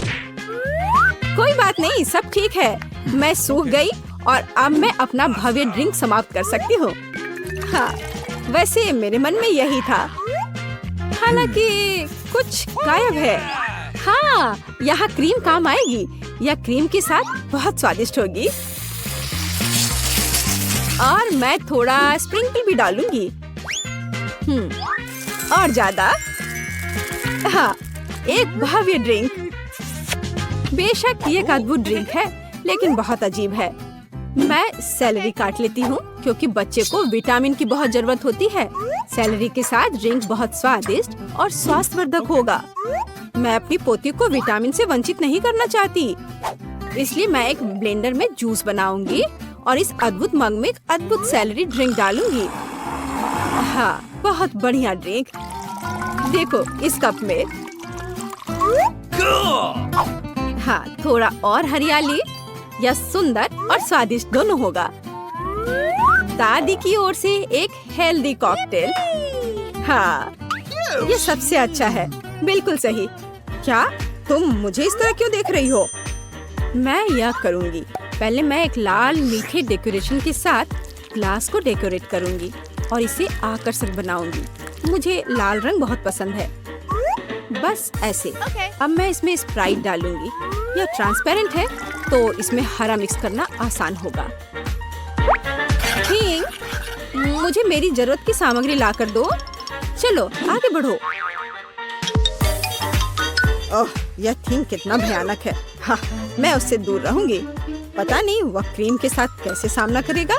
कोई बात नहीं, सब ठीक है। मैं सूख गई और अब मैं अपना भव्य ड्रिंक समाप्त कर सकती हूँ। हाँ, वैसे मेरे मन में यही था, हालांकि कुछ गायब है। हाँ, यहाँ क्रीम काम आएगी। यह क्रीम के साथ बहुत स्वादिष्ट होगी। और मैं थोड़ा स्प्रिंकल भी डालूंगी। और ज्यादा। हाँ, एक भव्य ड्रिंक। बेशक ये एक अद्भुत ड्रिंक है, लेकिन बहुत अजीब है। मैं सेलेरी काट लेती हूँ क्योंकि बच्चे को विटामिन की बहुत जरूरत होती है। सेलेरी के साथ ड्रिंक बहुत स्वादिष्ट और स्वास्थ्यवर्धक होगा। मैं अपनी पोती को विटामिन से वंचित नहीं करना चाहती, इसलिए मैं एक ब्लेंडर में जूस बनाऊंगी और इस अद्भुत मग में एक अद्भुत सेलेरी ड्रिंक डालूंगी। हाँ, बहुत बढ़िया ड्रिंक। देखो इस कप में। हाँ, थोड़ा और हरियाली। यह सुंदर और स्वादिष्ट दोनों होगा। दादी की ओर से एक हेल्दी कॉकटेल। हाँ, ये सबसे अच्छा है। बिल्कुल सही। क्या तुम मुझे इस तरह क्यों देख रही हो? मैं यह करूँगी। पहले मैं एक लाल मीठे डेकोरेशन के साथ ग्लास को डेकोरेट करूँगी और इसे आकर्षक बनाऊंगी। मुझे लाल रंग बहुत पसंद है। बस ऐसे। अब मैं इसमें स्प्राइट डालूंगी। यह ट्रांसपेरेंट है तो इसमें हरा मिक्स करना आसान होगा। ठीक, मुझे मेरी जरूरत की सामग्री ला कर दो। चलो आगे बढ़ो। ओह, यह थीम कितना भयानक है। हाँ, मैं उससे दूर रहूंगी। पता नहीं वह क्रीम के साथ कैसे सामना करेगा।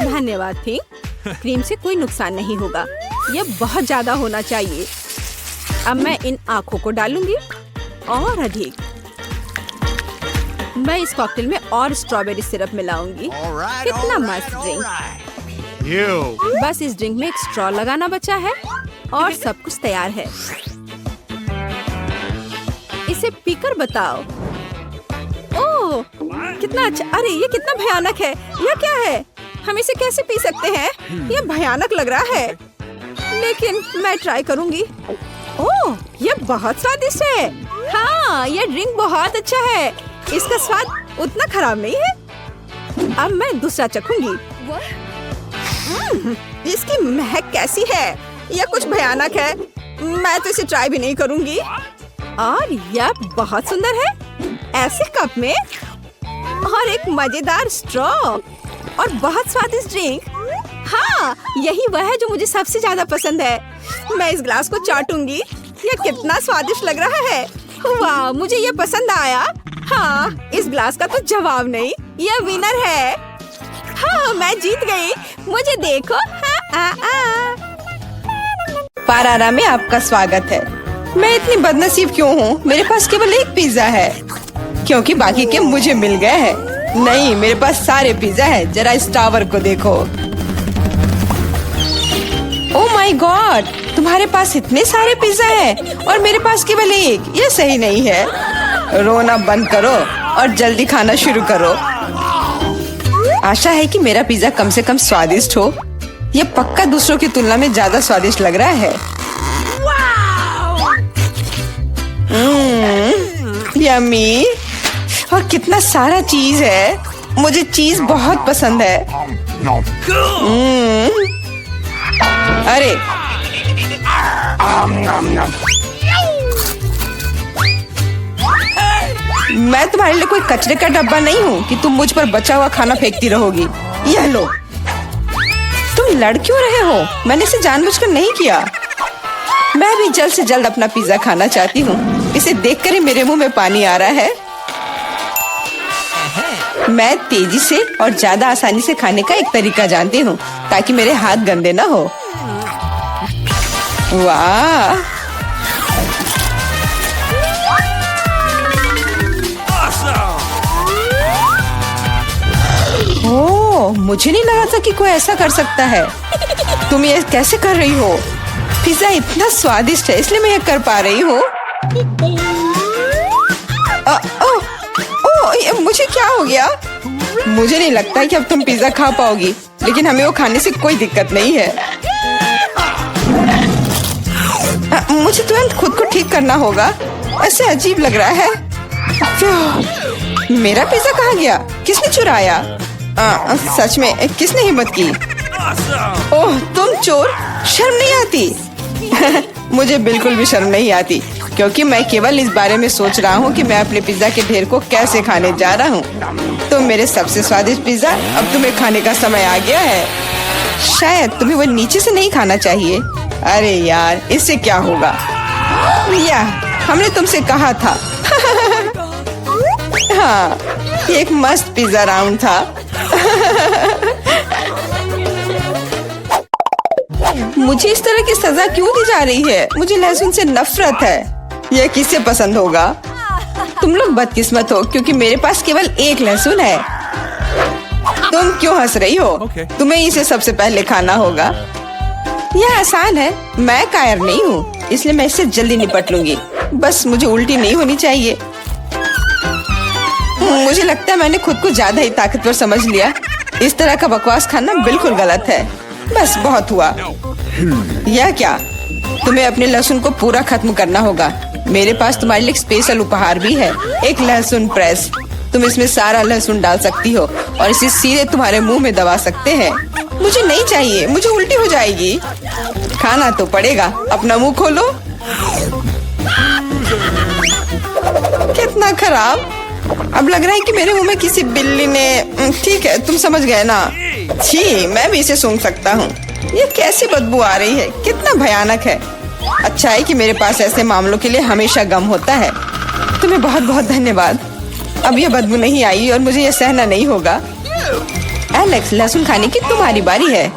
धन्यवाद थीम। क्रीम से कोई नुकसान नहीं होगा। यह बहुत ज्यादा होना चाहिए। अब मैं इन आँखों को डालूंगी और अधिक। मैं इस कॉकटेल में और स्ट्रॉबेरी सिरप मिलाऊंगी। कितना मस्त ड्रिंक। बस इस ड्रिंक में एक स्ट्रॉ लगाना बचा है और सब कुछ तैयार है। इसे पीकर बताओ। ओह, कितना अच्छा। अरे ये कितना भयानक है। यह क्या है? हम इसे कैसे पी सकते हैं? यह भयानक लग रहा है, लेकिन मैं ट्राई करूंगी। ओह, यह बहुत स्वादिष्ट है। हाँ, यह ड्रिंक बहुत अच्छा है। इसका स्वाद उतना खराब नहीं है। अब मैं दूसरा चखूंगी। इसकी महक कैसी है? यह कुछ भयानक है। मैं तो इसे ट्राई भी नहीं करूंगी। और यह बहुत सुंदर है। ऐसे कप में और एक मजेदार स्ट्रॉ और बहुत स्वादिष्ट ड्रिंक। हाँ, यही वह है जो मुझे सबसे ज्यादा पसंद है। मैं इस ग्लास को चाटूंगी। यह कितना स्वादिष्ट लग रहा है। वाह, मुझे यह पसंद आया। हाँ, इस ग्लास का तो जवाब नहीं। यह विनर है। हाँ, मैं जीत गई। मुझे देखो। पारारा में आपका स्वागत है। मैं इतनी बदनसीब क्यों हूँ? मेरे पास केवल एक पिज्जा है, क्योंकि बाकी के मुझे मिल गए हैं। नहीं, मेरे पास सारे पिज्जा है। जरा इस टावर को देखो। ओह माय गॉड, तुम्हारे पास इतने सारे पिज्जा हैं और मेरे पास केवल एक। ये सही नहीं है। रोना बंद करो और जल्दी खाना शुरू करो। आशा है कि मेरा पिज्जा कम से कम स्वादिष्ट हो। ये पक्का दूसरों की तुलना में ज्यादा स्वादिष्ट लग रहा है। यम्मी। और कितना सारा चीज है। मुझे चीज बहुत पसंद है। अरे मैं तुम्हारे लिए कोई कचरे का डब्बा नहीं हूँ कि तुम मुझ पर बचा हुआ खाना फेंकती रहोगी। यह लो। तुम लड़ क्यों रहे हो? मैंने इसे जानबूझकर नहीं किया। मैं भी जल्द से जल्द अपना पिज्जा खाना चाहती हूँ। इसे देखकर ही मेरे मुंह में पानी आ रहा है। मैं तेजी से और ज्यादा आसानी से खाने का एक तरीका जानती हूँ ताकि मेरे हाथ गंदे ना हो। वाह, ओह, मुझे नहीं लगा था कि कोई ऐसा कर सकता है। तुम ये कैसे कर रही हो? पिज्जा इतना स्वादिष्ट है इसलिए मैं ये कर पा रही हूँ। मुझे क्या हो गया? मुझे नहीं लगता कि अब तुम पिज्जा खा पाओगी, लेकिन हमें वो खाने से कोई दिक्कत नहीं है। मुझे तुरंत खुद को ठीक करना होगा। ऐसे अजीब लग रहा है। मेरा पिज्जा कहाँ गया? किसने चुराया? सच में किसने हिम्मत की? ओह, तुम चोर। शर्म नहीं आती? मुझे बिल्कुल भी शर्म नहीं आती, क्योंकि मैं केवल इस बारे में सोच रहा हूँ कि मैं अपने पिज्जा के ढेर को कैसे खाने जा रहा हूँ। तो मेरे सबसे स्वादिष्ट पिज्जा अब तुम्हें खाने का समय आ गया है। शायद तुम्हें वो नीचे से नहीं खाना चाहिए। अरे यार, इससे क्या होगा? या हमने तुमसे कहा था। हाँ, एक मस्त पिज्जा राउंड था। मुझे इस तरह की सजा क्यों दी जा रही है? मुझे लहसुन से नफरत है। यह किसे पसंद होगा? तुम लोग बदकिस्मत हो, क्योंकि मेरे पास केवल एक लहसुन है। तुम क्यों हंस रही हो? तुम्हें इसे सबसे पहले खाना होगा। यह आसान है। मैं कायर नहीं हूँ, इसलिए मैं इससे जल्दी निपट लूंगी। बस मुझे उल्टी नहीं होनी चाहिए। मुझे लगता है मैंने खुद को ज्यादा ही ताकतवर समझ लिया। इस तरह का बकवास खाना बिल्कुल गलत है। बस बहुत हुआ। यह क्या? तुम्हें अपने लहसुन को पूरा खत्म करना होगा। मेरे पास तुम्हारे लिए एक स्पेशल उपहार भी है, एक लहसुन प्रेस। तुम इसमें सारा लहसुन डाल सकती हो और इसे सीधे तुम्हारे मुंह में दबा सकते हैं। मुझे नहीं चाहिए, मुझे उल्टी हो जाएगी। खाना तो पड़ेगा। अपना मुंह खोलो। कितना खराब। अब लग रहा है कि मेरे मुंह में किसी बिल्ली ने। ठीक है, तुम समझ गए ना। छी, मैं भी इसे सूंघ सकता हूँ। ये कैसी बदबू आ रही है, कितना भयानक है। अच्छा है कि मेरे पास ऐसे मामलों के लिए हमेशा गम होता है। तुम्हें बहुत बहुत धन्यवाद। अब यह बदबू नहीं आई और मुझे यह सहना नहीं होगा। एलेक्स, लहसुन खाने की तुम्हारी बारी है।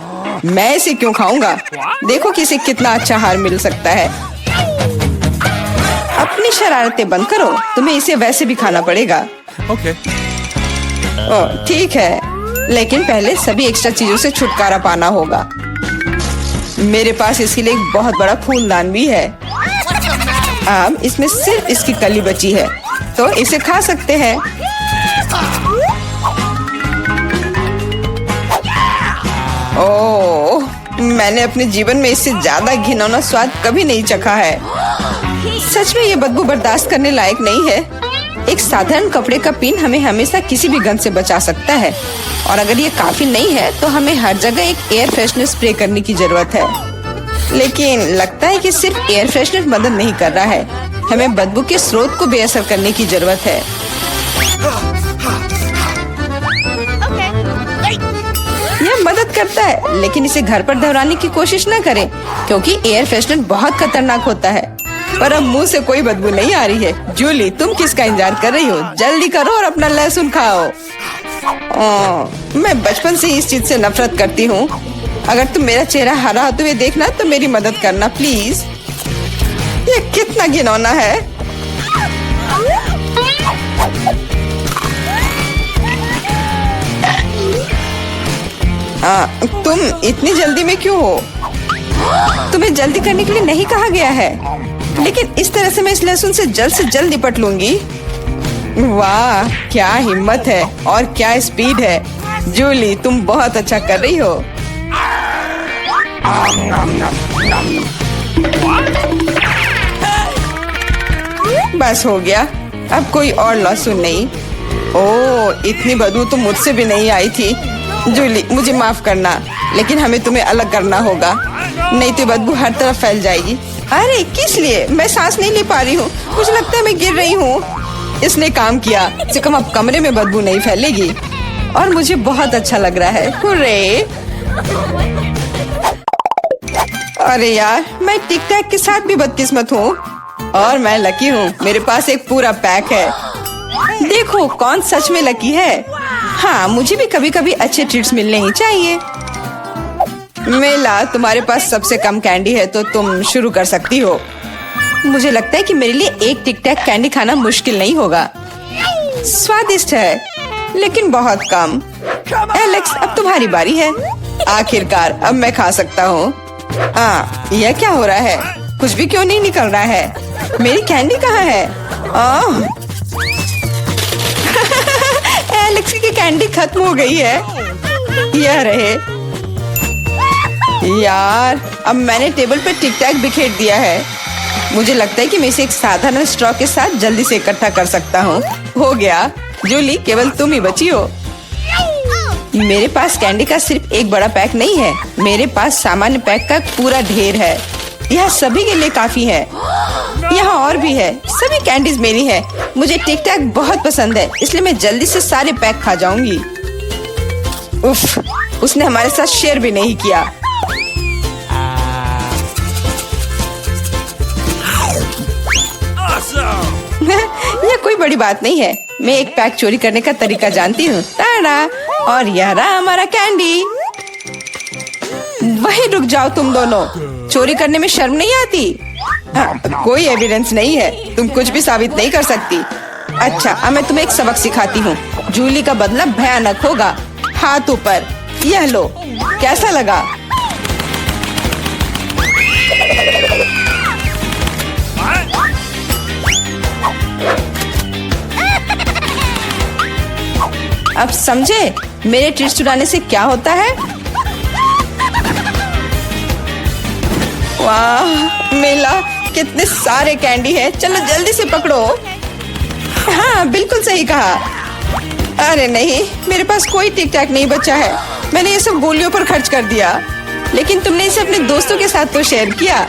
मैं इसे क्यों खाऊंगा? देखो कि इसे कितना अच्छा आहार मिल सकता है। अपनी शरारतें बंद करो, तुम्हें इसे वैसे भी खाना पड़ेगा। Okay. ओह, ठीक है, लेकिन पहले सभी एक्स्ट्रा चीजों से छुटकारा पाना होगा। मेरे पास इसके लिए एक बहुत बड़ा फूलदान भी है। अब इसमें सिर्फ इसकी कली बची है, तो इसे खा सकते हैं। ओह, मैंने अपने जीवन में इससे ज्यादा घिनौना स्वाद कभी नहीं चखा है। सच में ये बदबू बर्दाश्त करने लायक नहीं है। एक साधारण कपड़े का पिन हमें हमेशा किसी भी गंध से बचा सकता है, और अगर ये काफी नहीं है तो हमें हर जगह एक एयर फ्रेशनर स्प्रे करने की जरूरत है। लेकिन लगता है कि सिर्फ एयर फ्रेशनर मदद नहीं कर रहा है, हमें बदबू के स्रोत को बेअसर करने की जरूरत है। यह मदद करता है, लेकिन इसे घर पर दोहराने की कोशिश न करें, क्योंकि एयर फ्रेशनर बहुत खतरनाक होता है। पर अब मुंह से कोई बदबू नहीं आ रही है। जूली, तुम किसका इंतजार कर रही हो? जल्दी करो और अपना लहसुन खाओ। मैं बचपन से ही इस चीज से नफरत करती हूँ। अगर तुम मेरा चेहरा हरा होते हुए देखना तो मेरी मदद करना प्लीज। ये कितना घिनौना है। तुम इतनी जल्दी में क्यों हो? तुम्हें जल्दी करने के लिए नहीं कहा गया है, लेकिन इस तरह से मैं इस लहसुन से जल्द निपट लूंगी। वाह, क्या हिम्मत है और क्या स्पीड है। जूली, तुम बहुत अच्छा कर रही हो। बस हो गया, अब कोई और लहसुन नहीं। ओह, इतनी बदबू तो मुझसे भी नहीं आई थी। जूली, मुझे माफ करना, लेकिन हमें तुम्हें अलग करना होगा, नहीं तो बदबू हर तरफ फैल जाएगी। अरे किस लिए? मैं सांस नहीं ले पा रही हूँ, मुझे लगता है मैं गिर रही हूँ। इसने काम किया, से कम अब कमरे में बदबू नहीं फैलेगी और मुझे बहुत अच्छा लग रहा है। हुर्रे! अरे यार, मैं टिक टैक के साथ भी बदकिस्मत हूँ और मैं लकी हूँ। मेरे पास एक पूरा पैक है। देखो कौन सच में लकी है। हाँ, मुझे भी कभी कभी अच्छे ट्रीट्स मिलने ही चाहिए। मेला, तुम्हारे पास सबसे कम कैंडी है तो तुम शुरू कर सकती हो। मुझे लगता है कि मेरे लिए एक टिक टैक कैंडी खाना मुश्किल नहीं होगा। स्वादिष्ट है, लेकिन बहुत कम। एलेक्स, अब तुम्हारी बारी है। आखिरकार अब मैं खा सकता हूँ। यह क्या हो रहा है? कुछ भी क्यों नहीं निकल रहा है? मेरी कैंडी कहाँ है? एलेक्स की कैंडी खत्म हो गई है। यह रहे। यार, अब मैंने टेबल पे टिक टैक बिखेर दिया है। मुझे लगता है कि मैं इसे एक साधारण स्ट्रॉ के साथ जल्दी से इकट्ठा कर सकता हूँ। हो गया। जूली, केवल तुम ही बची हो। मेरे पास कैंडी का सिर्फ एक बड़ा पैक नहीं है, मेरे पास सामान्य पैक का पूरा ढेर है। यह सभी के लिए काफी है। यहाँ और भी है। सभी कैंडीज मेरी है। मुझे टिक टैक बहुत पसंद है, इसलिए मैं जल्दी से सारे पैक खा जाऊंगी। उफ, उसने हमारे साथ शेयर भी नहीं किया। यह कोई बड़ी बात नहीं है। मैं एक पैक चोरी करने का तरीका जानती हूँ। ताड़ा! और यह रहा हमारा कैंडी। वहीं रुक जाओ तुम दोनों। चोरी करने में शर्म नहीं आती? कोई एविडेंस नहीं है, तुम कुछ भी साबित नहीं कर सकती। अच्छा, अब मैं तुम्हें एक सबक सिखाती हूँ। जूली का बदला भयानक होगा। हाथ ऊपर। यह लो, कैसा लगा? अब समझे मेरे ट्रीट्स चुराने से क्या होता है? वाह मिला, कितने सारे कैंडी है। चलो जल्दी से पकड़ो। हाँ बिल्कुल सही कहा। अरे नहीं, मेरे पास कोई टिक टैक नहीं बचा है। मैंने ये सब गोलियों पर खर्च कर दिया। लेकिन तुमने इसे अपने दोस्तों के साथ तो शेयर किया।